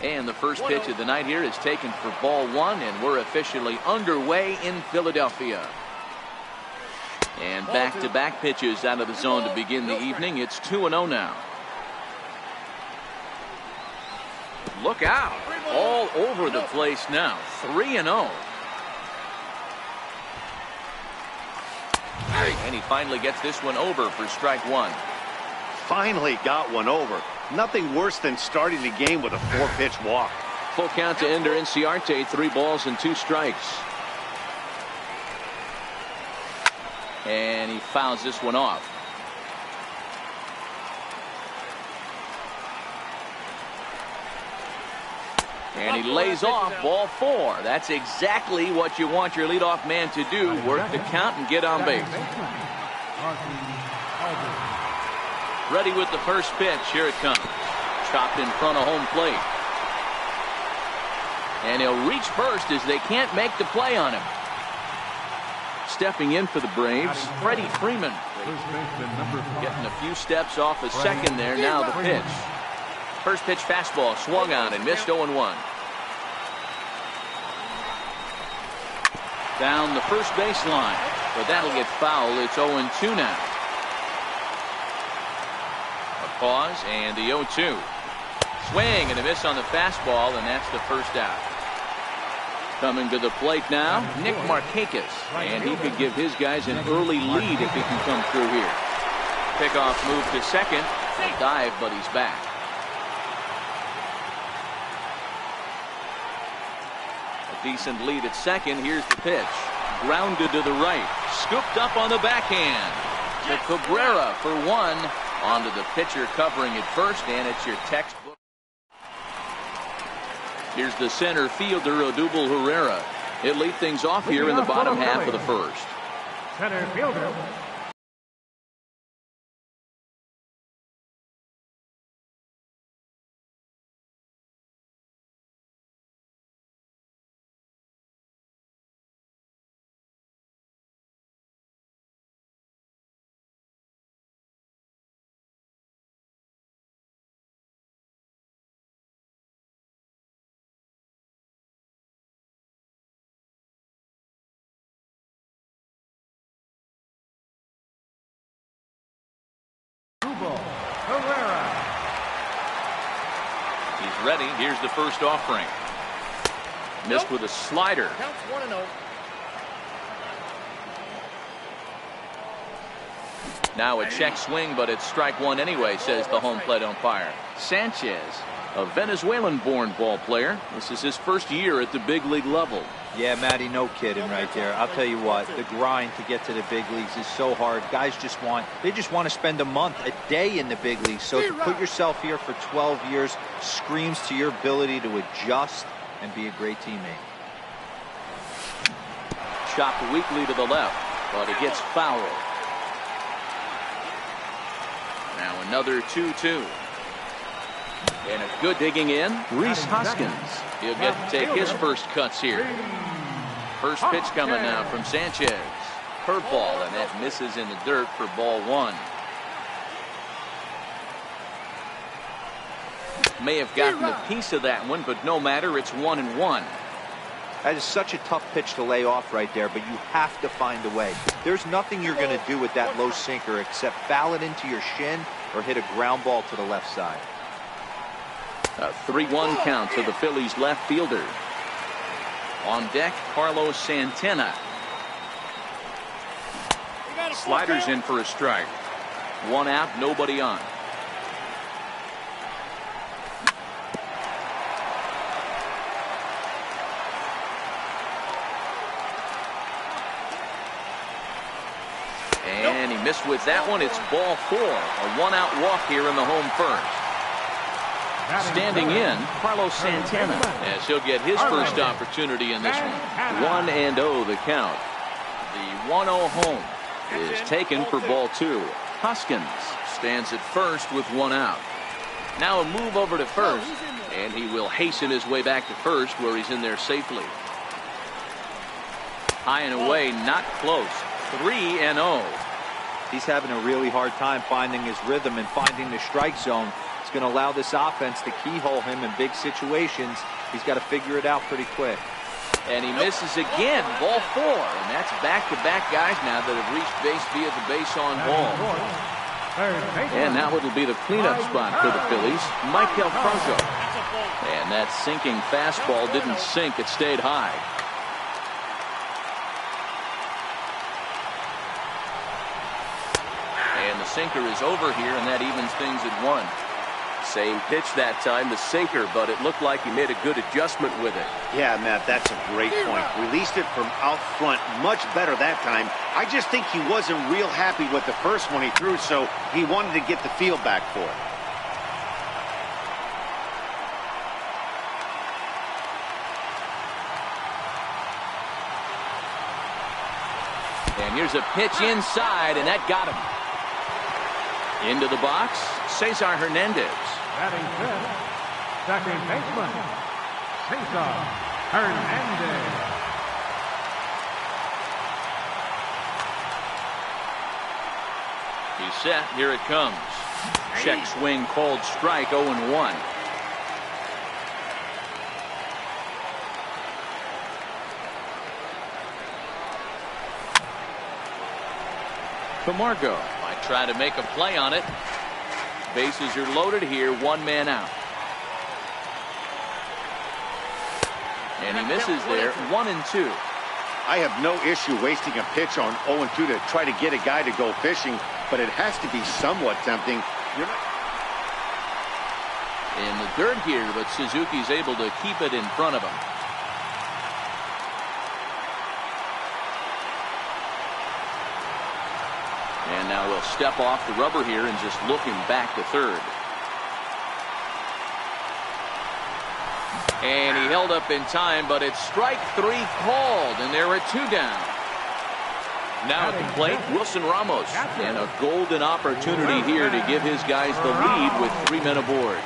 And the first pitch of the night here is taken for ball one, and we're officially underway in Philadelphia. And back-to-back pitches out of the zone to begin the evening. It's 2-0 now. Look out. All over the place now. 3-0. And he finally gets this one over for strike one. Finally got one over. Nothing worse than starting the game with a 4-pitch walk. Full count to Ender Inciarte, 3 balls and 2 strikes. And he fouls this one off. And he lays off ball 4. That's exactly what you want your leadoff man to do. Work the count and get on base. Ready with the first pitch. Here it comes. Chopped in front of home plate. And he'll reach first as they can't make the play on him. Stepping in for the Braves, Freddie Freeman. Getting a few steps off of second there. Now the pitch. First pitch fastball swung on and missed 0-1. Down the first baseline, but that'll get foul. It's 0-2 now. A pause and the 0-2. Swing and a miss on the fastball, and that's the first out. Coming to the plate now, Nick Markakis, and he could give his guys an early lead if he can come through here. Pickoff move to second. A dive, but he's back. Decent lead at second. Here's the pitch. Grounded to the right. Scooped up on the backhand. To Cabrera for 1. Onto the pitcher covering it first, and it's your textbook. Here's the center fielder, Odubel Herrera. He'll lead things off here in the bottom half of the first. Center fielder. He's ready. Here's the first offering. Missed with a slider. Counts 1-0. Now a check swing, but it's strike one anyway, says the home plate umpire. Sanchez, a Venezuelan-born ball player. This is his first year at the big league level. Yeah, Matty, no kidding right there. I'll tell you what, the grind to get to the big leagues is so hard. Guys just want to spend a month, a day in the big leagues. So to put yourself here for 12 years screams to your ability to adjust and be a great teammate. Chopped weakly to the left, but it gets fouled. Now another 2-2. And a good digging in, Rhys Hoskins. He'll get to take his first cuts here. First pitch coming now from Sanchez. Curveball, and that misses in the dirt for ball 1. May have gotten a piece of that one, but no matter, it's 1-1. That is such a tough pitch to lay off right there, but you have to find a way. There's nothing you're going to do with that low sinker except foul it into your shin or hit a ground ball to the left side. A 3-1 count to the Phillies left fielder. On deck, Carlos Santana. Sliders in for a strike. 1 out, nobody on. And he missed with that one. It's ball 4. A 1-out walk here in the home first. Standing in, Carlos Santana, as he'll get his first opportunity in this one. 1-0 the count. The 1-0 home is taken for ball 2. Hoskins stands at first with 1 out. Now a move over to first, and he will hasten his way back to first, where he's in there safely. High and away, not close. 3-0. He's having a really hard time finding his rhythm and finding the strike zone. It's going to allow this offense to keyhole him in big situations. He's got to figure it out pretty quick. And he misses again. Ball 4. And that's back-to-back guys now that have reached base via the base on ball. And now it'll be the cleanup spot for the Phillies, Michael Franco. And that sinking fastball didn't sink. It stayed high. And the sinker is over here, and that evens things at 1. Same pitch that time, the sinker, but it looked like he made a good adjustment with it. Yeah, Matt, that's a great point. Released it from out front much better that time. I just think he wasn't real happy with the first one he threw, so he wanted to get the feel back for it. And here's a pitch inside, and that got him. Into the box, Cesar Hernandez. Batting fifth, second baseman, Cesar Hernandez. He's set. Here it comes. Check swing called strike. 0-1. Camargo might try to make a play on it. Bases are loaded here. 1 man out. And he misses there. 1-2. I have no issue wasting a pitch on 0-2 to try to get a guy to go fishing, but it has to be somewhat tempting. In the dirt here, but Suzuki's able to keep it in front of him. And now we'll step off the rubber here and just look him back to third. And he held up in time, but it's strike 3 called, and there are 2 down. Now at the plate, Wilson Ramos, and a golden opportunity here to give his guys the lead with 3 men aboard.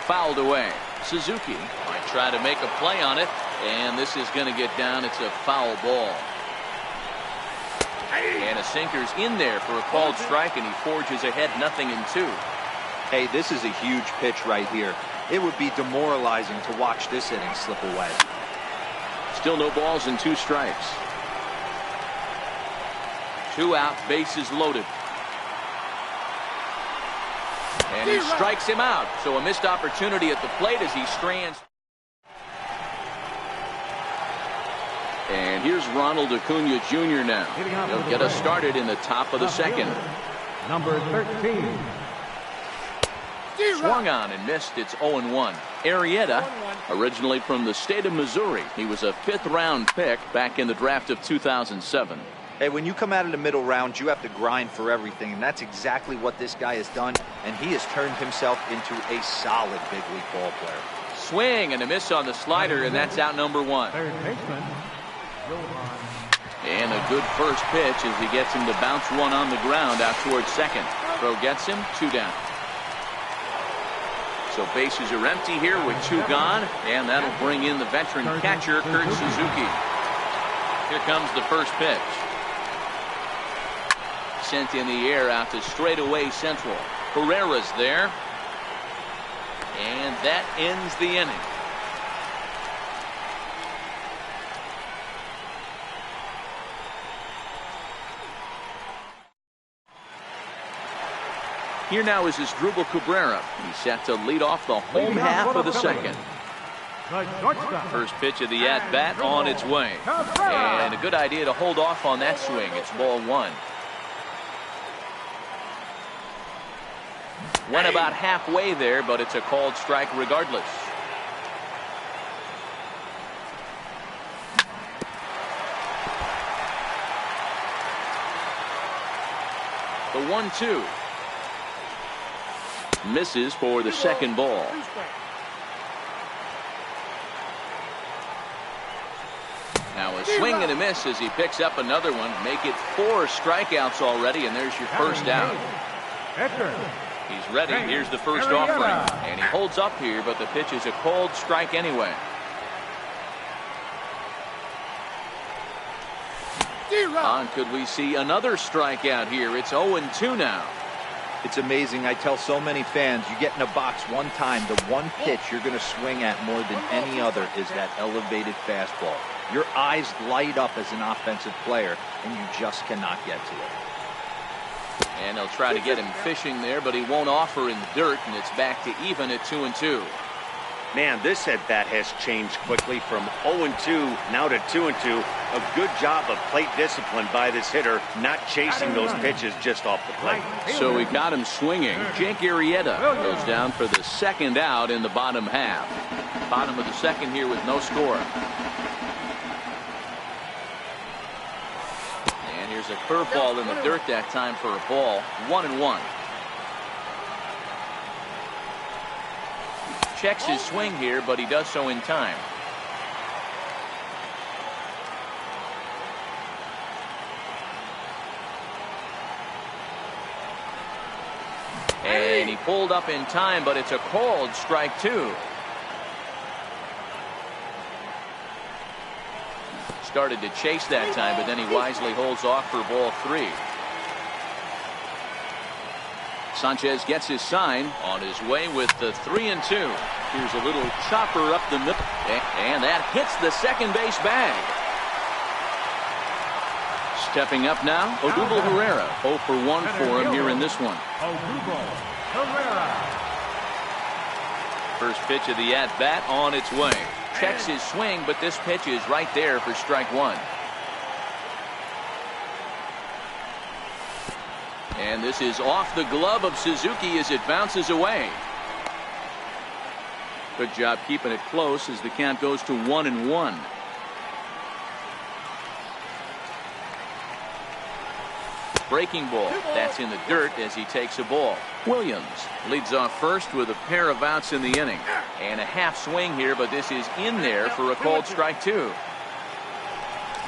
Fouled away. Suzuki might try to make a play on it, and this is going to get down. It's a foul ball. And a sinker's in there for a called strike, and he forges ahead 0-2. Hey, this is a huge pitch right here. It would be demoralizing to watch this inning slip away. Still no balls and 2 strikes. 2 out, bases loaded. And he strikes him out. So a missed opportunity at the plate as he strands. And here's Ronald Acuna Jr. now. He'll get us started in the top of the second. Number 13. Swung on and missed. It's 0-1. Arrieta, originally from the state of Missouri. He was a 5th-round pick back in the draft of 2007. Hey, when you come out of the middle rounds, you have to grind for everything, and that's exactly what this guy has done, and he has turned himself into a solid big league ball player. Swing and a miss on the slider, and that's out number 1. Third baseman. And a good first pitch as he gets him to bounce one on the ground out towards second. Throw gets him, 2 down. So bases are empty here with 2 gone, and that'll bring in the veteran catcher, Kurt Suzuki. Here comes the first pitch. Sent in the air out to straightaway central. Herrera's there. And that ends the inning. Here now is Asdrubal Cabrera. He's set to lead off the home half of the second. First pitch of the at-bat on its way. And a good idea to hold off on that swing. It's ball 1. Went about halfway there, but it's a called strike regardless. The 1-2. Misses for the second ball. Now a swing and a miss as he picks up another one. Make it 4 strikeouts already, and there's your first out. He's ready. Here's the first offering. And he holds up here, but the pitch is a called strike anyway. On, could we see another strikeout here? It's 0-2 now. It's amazing. I tell so many fans, you get in a box one time, the one pitch you're going to swing at more than any other is that elevated fastball. Your eyes light up as an offensive player, and you just cannot get to it. And they'll try to get him fishing there, but he won't offer in the dirt, and it's back to even at 2-2. Man, this at-bat has changed quickly from 0-2 now to 2-2. A good job of plate discipline by this hitter, not chasing those pitches just off the plate. So we got him swinging. Jake Arrieta goes down for the second out in the bottom half. Bottom of the second here with no score. And here's a curveball in the dirt that time for a ball. 1-1. Checks his swing here, but he does so in time. And he pulled up in time, but it's a called strike 2. Started to chase that time, but then he wisely holds off for ball 3. Sanchez gets his sign, on his way with the 3-2. Here's a little chopper up the middle, and that hits the second base bag. Stepping up now, Odubel Herrera. 0 for 1 for him here in this one. Odubel Herrera. First pitch of the at-bat on its way. Checks his swing, but this pitch is right there for strike 1. And this is off the glove of Suzuki as it bounces away. Good job keeping it close as the count goes to 1-1. Breaking ball. That's in the dirt as he takes a ball. Williams leads off first with a pair of outs in the inning. And a half swing here, but this is in there for a called strike 2.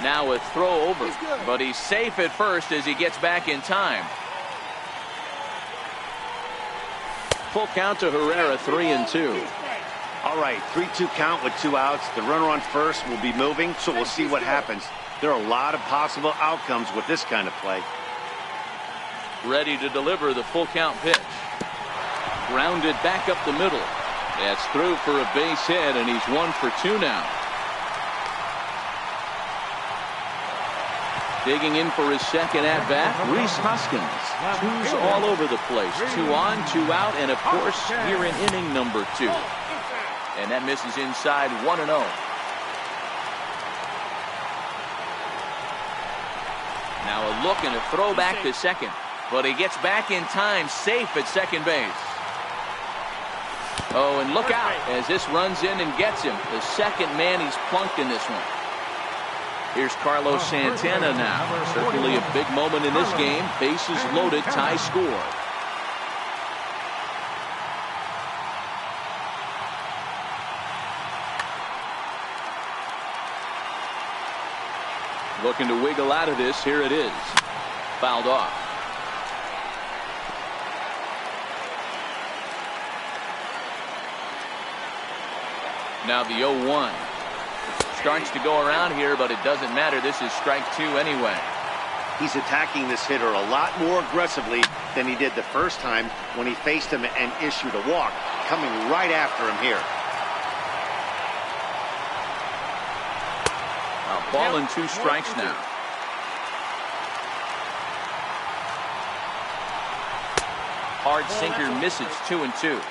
Now a throw over, but he's safe at first as he gets back in time. Full count to Herrera, 3-2. All right, 3-2 count with 2 outs. The runner on first will be moving, so we'll see what happens. There are a lot of possible outcomes with this kind of play. Ready to deliver the full count pitch. Grounded back up the middle. That's through for a base hit, and he's 1 for 2 now. Digging in for his second at-bat, Rhys Hoskins. 2s all over the place. 2 on, 2 out, and of course, here in inning number 2. And that misses inside 1-0. Now a look and a throw back to second. But he gets back in time, safe at second base. Oh, and look out as this runs in and gets him. The second man he's plunked in this one. Here's Carlos Santana now. Certainly a big moment in this game. Bases loaded, tie score. Looking to wiggle out of this. Here it is. Fouled off. Now the 0-1. Starts to go around here, but it doesn't matter. This is strike 2 anyway. He's attacking this hitter a lot more aggressively than he did the first time when he faced him and issued a walk. Coming right after him here. A ball and 2 strikes now. Hard sinker misses. 2-2.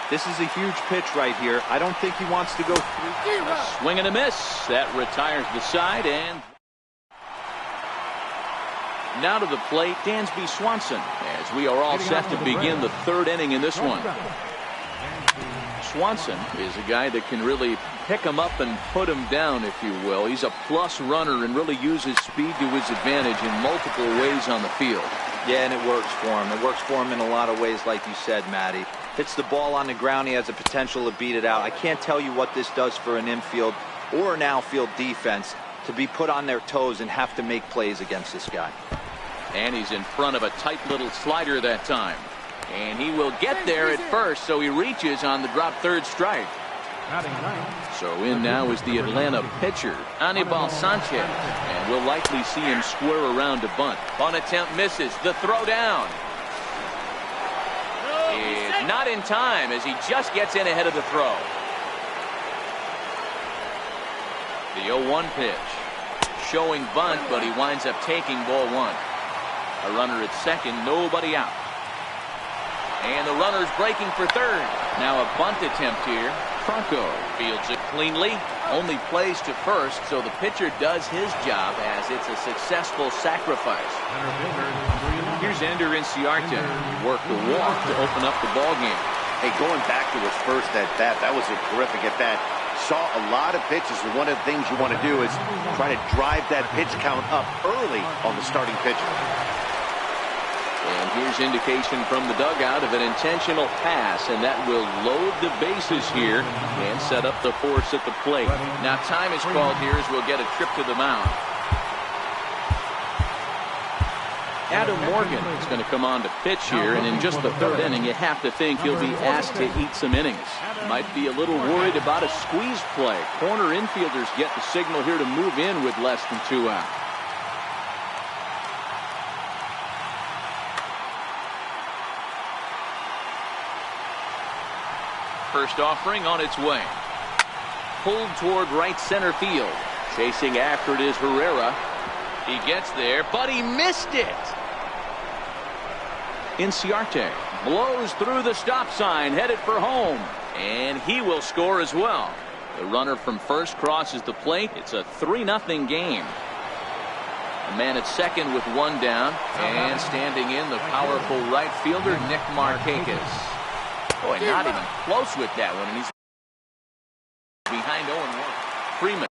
This is a huge pitch right here. I don't think he wants to go through. A swing and a miss. That retires the side. And now to the plate, Dansby Swanson, as as we are all set to begin the third inning in this one. Swanson is a guy that can really pick him up and put him down, if you will. He's a plus runner and really uses speed to his advantage in multiple ways on the field. Yeah, and it works for him. It works for him in a lot of ways, like you said, Matty. Hits the ball on the ground, he has the potential to beat it out. I can't tell you what this does for an infield or an outfield defense to be put on their toes and have to make plays against this guy. And he's in front of a tight little slider that time. And he will get there at first, so he reaches on the drop third strike. So in now is the Atlanta pitcher, Anibal Sanchez. And we'll likely see him square around to bunt. Bunt attempt misses. The throw down is not in time as he just gets in ahead of the throw. The 0-1 pitch. Showing bunt, but he winds up taking ball one. A runner at second, nobody out. And the runner's breaking for third. Now a bunt attempt here. Franco fields it cleanly. Only plays to first, so the pitcher does his job as it's a successful sacrifice. Here's Ender Inciarte. He worked the walk to open up the ball game. Hey, going back to his first at bat, that was a terrific at bat. Saw a lot of pitches, and one of the things you want to do is try to drive that pitch count up early on the starting pitcher. And here's indication from the dugout of an intentional pass, and that will load the bases here and set up the force at the plate. Now time is called here as we'll get a trip to the mound. Adam Morgan is going to come on to pitch here, and in just the third inning you have to think he'll be asked to eat some innings. Might be a little worried about a squeeze play. Corner infielders get the signal here to move in with less than 2 out. First offering on its way. Pulled toward right center field. Chasing after it is Herrera. He gets there, but he missed it. Inciarte blows through the stop sign, headed for home. And he will score as well. The runner from first crosses the plate. It's a 3-0 game. A man at second with one down. And standing in, the powerful right fielder, Nick Markakis. Boy, not even close with that one, and he's behind 0-1. Freeman.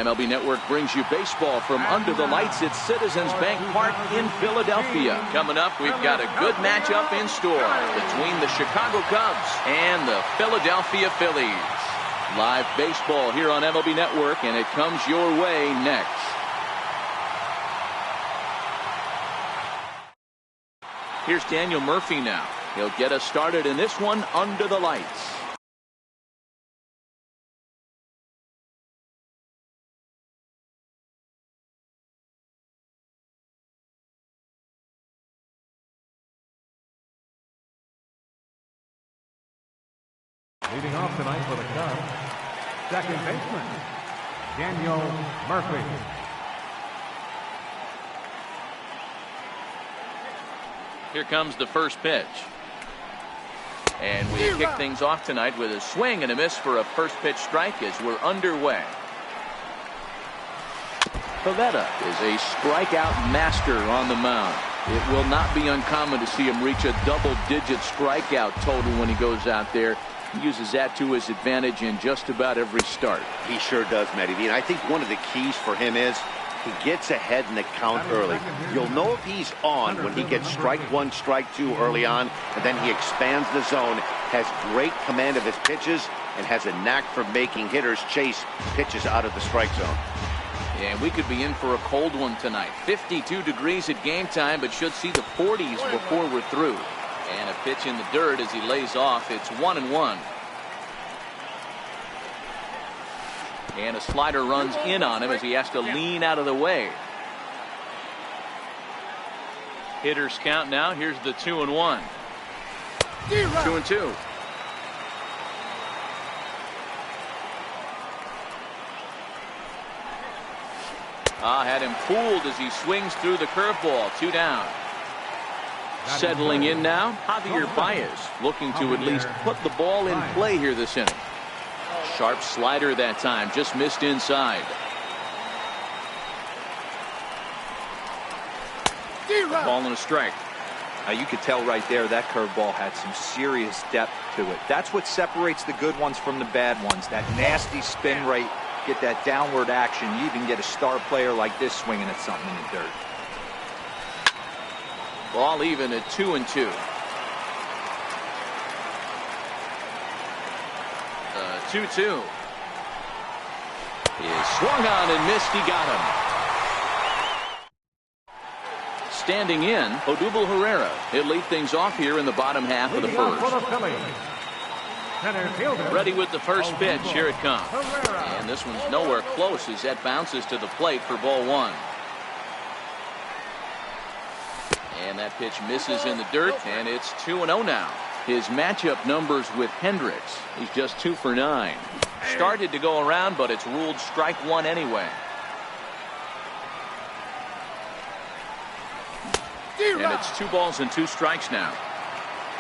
MLB Network brings you baseball from under the lights at Citizens Bank Park in Philadelphia. Coming up, we've got a good matchup in store between the Chicago Cubs and the Philadelphia Phillies. Live baseball here on MLB Network, and it comes your way next. Here's Daniel Murphy now. He'll get us started in this one under the lights. Leading off tonight for the Cubs, second baseman, Daniel Murphy. Here comes the first pitch. And we kick things off tonight with a swing and a miss for a first pitch strike as we're underway. Pivetta is a strikeout master on the mound. It will not be uncommon to see him reach a double-digit strikeout total when he goes out there. He uses that to his advantage in just about every start. He sure does, Matty V. And I think one of the keys for him is he gets ahead in the count early. You'll know if he's on when he gets strike one, strike two early on, and then he expands the zone, has great command of his pitches, and has a knack for making hitters chase pitches out of the strike zone. And we could be in for a cold one tonight. 52 degrees at game time, but should see the 40s before we're through. And a pitch in the dirt as he lays off. It's 1-1. And a slider runs in on him as he has to lean out of the way. Hitters count now. Here's the 2-1. 2-2. Had him fooled as he swings through the curveball. 2 down. Settling in now, Javier Baez, looking to at least put the ball in play here this inning. Sharp slider that time, just missed inside. Ball and a strike. Now you could tell right there that curveball had some serious depth to it. That's what separates the good ones from the bad ones. That nasty spin rate, get that downward action. You even get a star player like this swinging at something in the dirt. Ball even at 2-2. 2-2. He is swung on and missed. He got him. Standing in, Odubel Herrera. He'll lead things off here in the bottom half of the first. Ready with the first pitch. Here it comes. And this one's nowhere close as that bounces to the plate for ball 1. And that pitch misses in the dirt, and it's 2-0 now. His matchup numbers with Hendricks. He's just 2 for 9. Started to go around, but it's ruled strike 1 anyway. And it's 2 balls and 2 strikes now.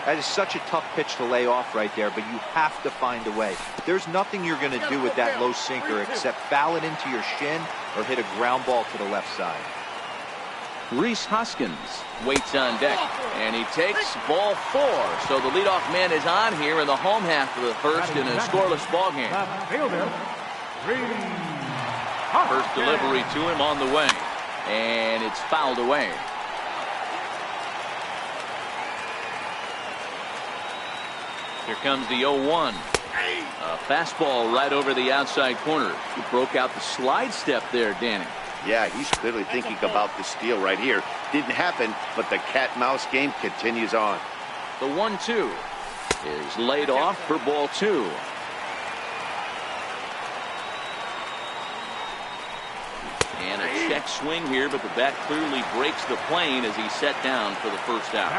That is such a tough pitch to lay off right there, but you have to find a way. There's nothing you're going to do with that low sinker except foul it into your shin or hit a ground ball to the left side. Rhys Hoskins waits on deck, and he takes ball 4. So the leadoff man is on here in the home half of the first in a scoreless ball game. First delivery to him on the way, and it's fouled away. Here comes the 0-1. A fastball right over the outside corner. He broke out the slide step there, Danny. Yeah, he's clearly thinking about the steal right here. Didn't happen, but the cat-mouse game continues on. The 1-2 is laid off for ball 2. And a check swing here, but the bat clearly breaks the plane as he's set down for the first out.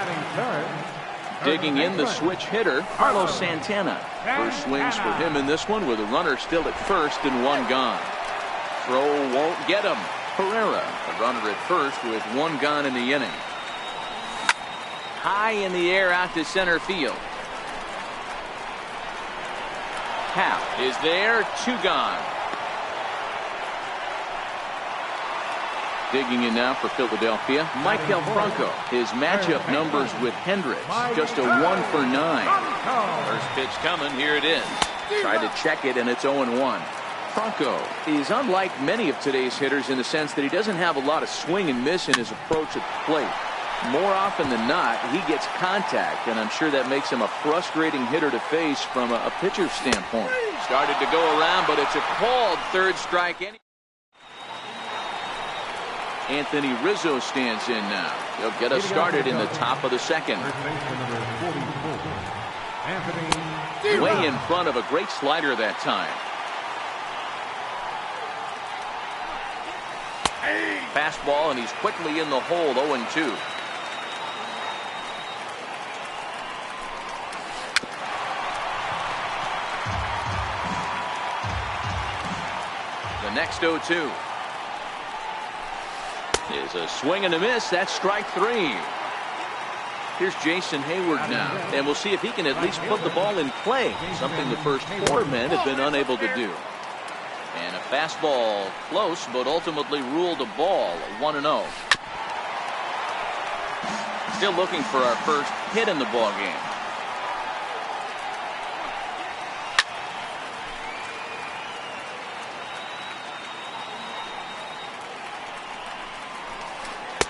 Digging in the switch hitter, Carlos Santana. First swings for him in this one with a runner still at first and 1 gone. Throw won't get him. Herrera, a runner at first with 1 gone in the inning. High in the air out to center field. Hap is there, 2 gone. Digging in now for Philadelphia, Maikel Franco. His matchup numbers with Hendricks, just a 1 for 9. First pitch coming, here it is. Tried to check it, and it's 0-1. Franco is unlike many of today's hitters in the sense that he doesn't have a lot of swing and miss in his approach at the plate. More often than not, he gets contact, and I'm sure that makes him a frustrating hitter to face from a pitcher's standpoint. Started to go around, but it's a called third strike. Anthony Rizzo stands in now. He'll get us started in the top of the second. Way in front of a great slider that time. Fastball, and he's quickly in the hole, 0-2. The next 0-2 is a swing and a miss. That's strike 3. Here's Jason Hayward now, and we'll see if he can at least put the ball in play, something the first 4 men have been unable to do. And a fastball close, but ultimately ruled a ball, 1-0. Still looking for our first hit in the ball game.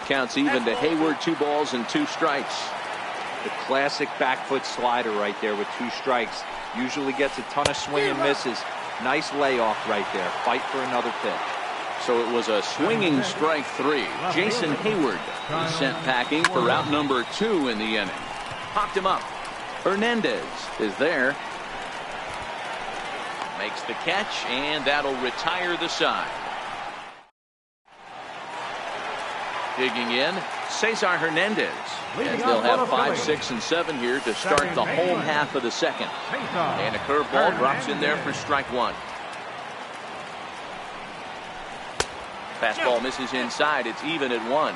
Counts even to Hayward, 2 balls and 2 strikes. The classic back foot slider right there with 2 strikes. Usually gets a ton of swing and misses. Nice layoff right there. Fight for another pitch. So it was a swinging strike 3. Jason Hayward is sent packing for out number 2 in the inning. Popped him up. Hernandez is there. Makes the catch, and that'll retire the side. Digging in, Cesar Hernandez. And they'll have 5, 6, and 7 here to start the home half of the second. And a curveball drops in there for strike 1. Fastball misses inside. It's even at 1.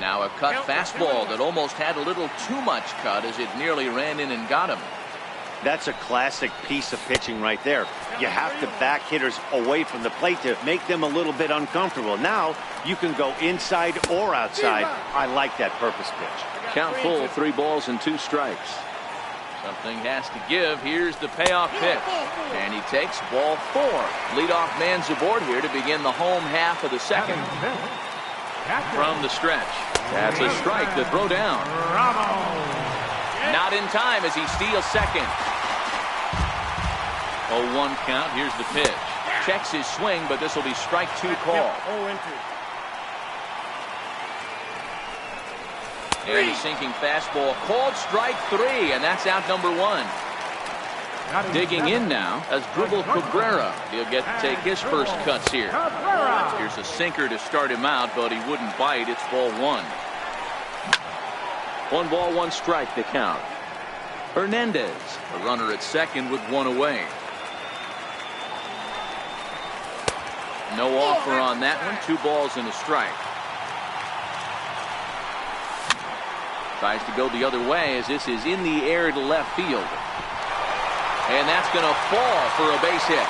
Now a cut fastball that almost had a little too much cut as it nearly ran in and got him. That's a classic piece of pitching right there. You have to back hitters away from the plate to make them a little bit uncomfortable. Now you can go inside or outside. I like that purpose pitch. Count full, 3 balls and 2 strikes. Something has to give. Here's the payoff pitch. And he takes ball 4. Leadoff man's aboard here to begin the home half of the second. From the stretch. That's a strike to throw down. Not in time as he steals second. 0-1 count. Here's the pitch. Checks his swing, but this will be strike 2 call. And a sinking fastball called strike 3, and that's out number 1. Digging in now as Dribble Cabrera. He'll get to take his first cuts here. Here's a sinker to start him out, but he wouldn't bite. It's ball 1. 1 ball, 1 strike to count. Hernandez, a runner at second with 1 away. No offer on that one. 2 balls and a strike. Tries to go the other way as this is in the air to left field. And that's going to fall for a base hit.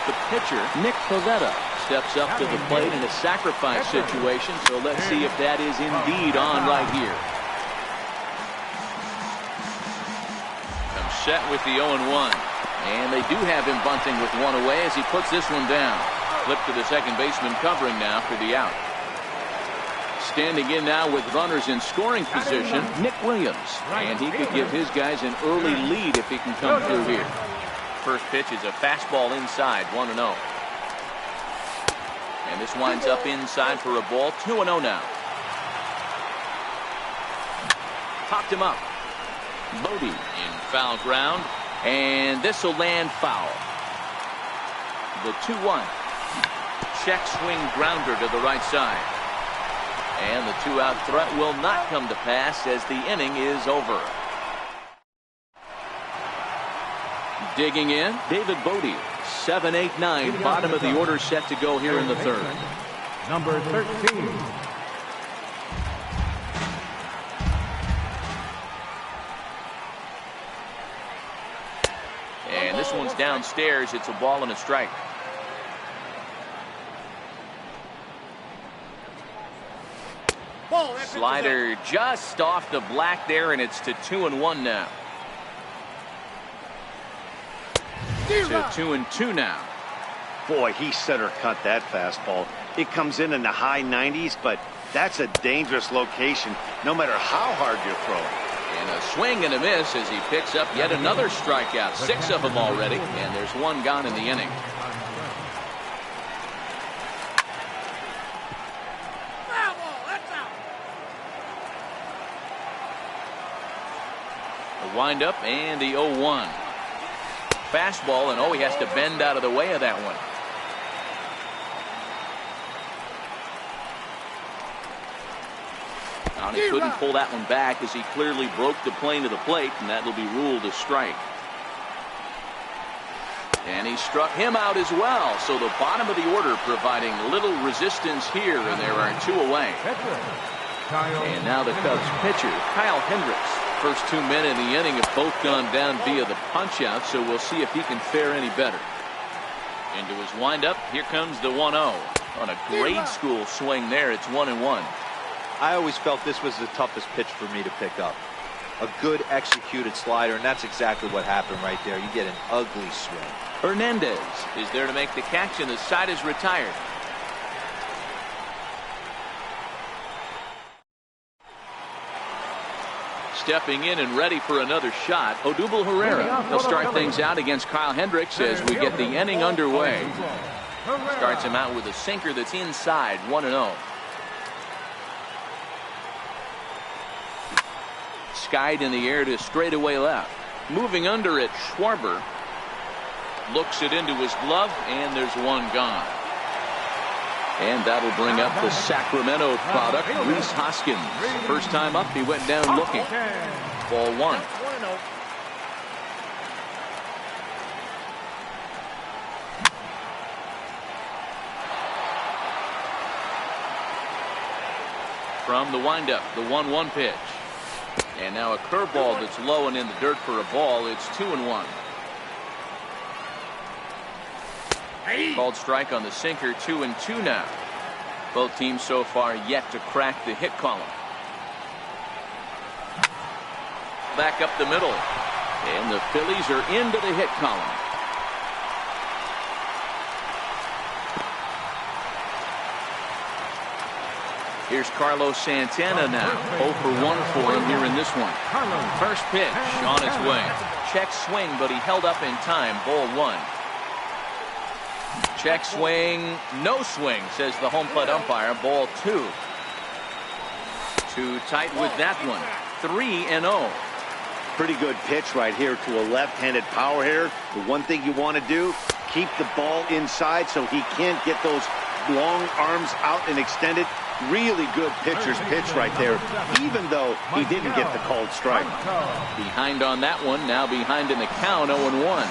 The pitcher, Nick Pivetta, steps up to the plate in a sacrifice situation, so let's see if that is indeed on right here. Comes set with the 0-1. And they do have him bunting with 1 away as he puts this one down. Flip to the second baseman covering now for the out. Standing in now with runners in scoring position, Nick Williams. And he could give his guys an early lead if he can come through here. First pitch is a fastball inside, 1-0. And this winds up inside for a ball, 2-0 now. Popped him up. Bodie in foul ground. And this will land foul. The 2-1. Check swing grounder to the right side. And the 2-out threat will not come to pass as the inning is over. Digging in, David Bodie. 7, 8, 9. Bottom of the order set to go here in the third. Number 13. And this one's downstairs. It's a ball and a strike. Slider just off the black there, and it's to 2-1 now. To 2-2 now. Boy, he center cut that fastball. It comes in the high 90s, but that's a dangerous location, no matter how hard you throw. And a swing and a miss as he picks up yet another strikeout. 6 of them already, and there's 1 gone in the inning. The windup and the 0-1. Fastball, and he has to bend out of the way of that one. And he couldn't pull that one back as he clearly broke the plane to the plate, and that'll be ruled a strike. And he struck him out as well. So the bottom of the order providing little resistance here, and there are 2 away. And now the Cubs pitcher, Kyle Hendricks. First 2 men in the inning have both gone down via the punch-out, so we'll see if he can fare any better. Into his windup, here comes the 1-0. On a grade school swing there, it's 1-1. I always felt this was the toughest pitch for me to pick up. A good executed slider, and that's exactly what happened right there. You get an ugly swing. Hernandez is there to make the catch, and the side is retired. Stepping in and ready for another shot, Odubel Herrera. He'll start things out against Kyle Hendricks as we get the inning underway. Starts him out with a sinker that's inside, 1-0. Skied in the air to straightaway left. Moving under it, Schwarber looks it into his glove, and there's 1 gone. And that'll bring up the Sacramento product, Rhys Hoskins. First time up, he went down looking. Ball 1. From the windup, the 1-1 pitch. And now a curveball that's low and in the dirt for a ball. It's 2-1. Called strike on the sinker, 2-2 now. Both teams so far yet to crack the hit column. Back up the middle. And the Phillies are into the hit column. Here's Carlos Santana now. 0 for 1 for him here in this one. First pitch on its way. Check swing, but he held up in time. Ball 1. Check swing, no swing, says the home plate umpire. Ball 2. Too tight with that one. 3-0. Pretty good pitch right here to a left-handed power hitter. The one thing you want to do, keep the ball inside so he can't get those long arms out and extended. Really good pitcher's pitch right there, even though he didn't get the called strike. Behind on that one, now behind in the count, 0-1.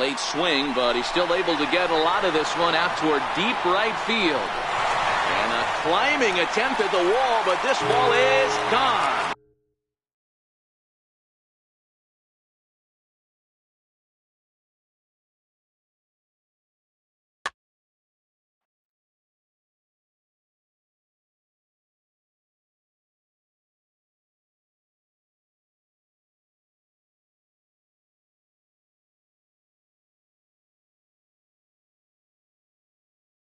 Late swing, but he's still able to get a lot of this one out toward deep right field. And a climbing attempt at the wall, but this ball is gone.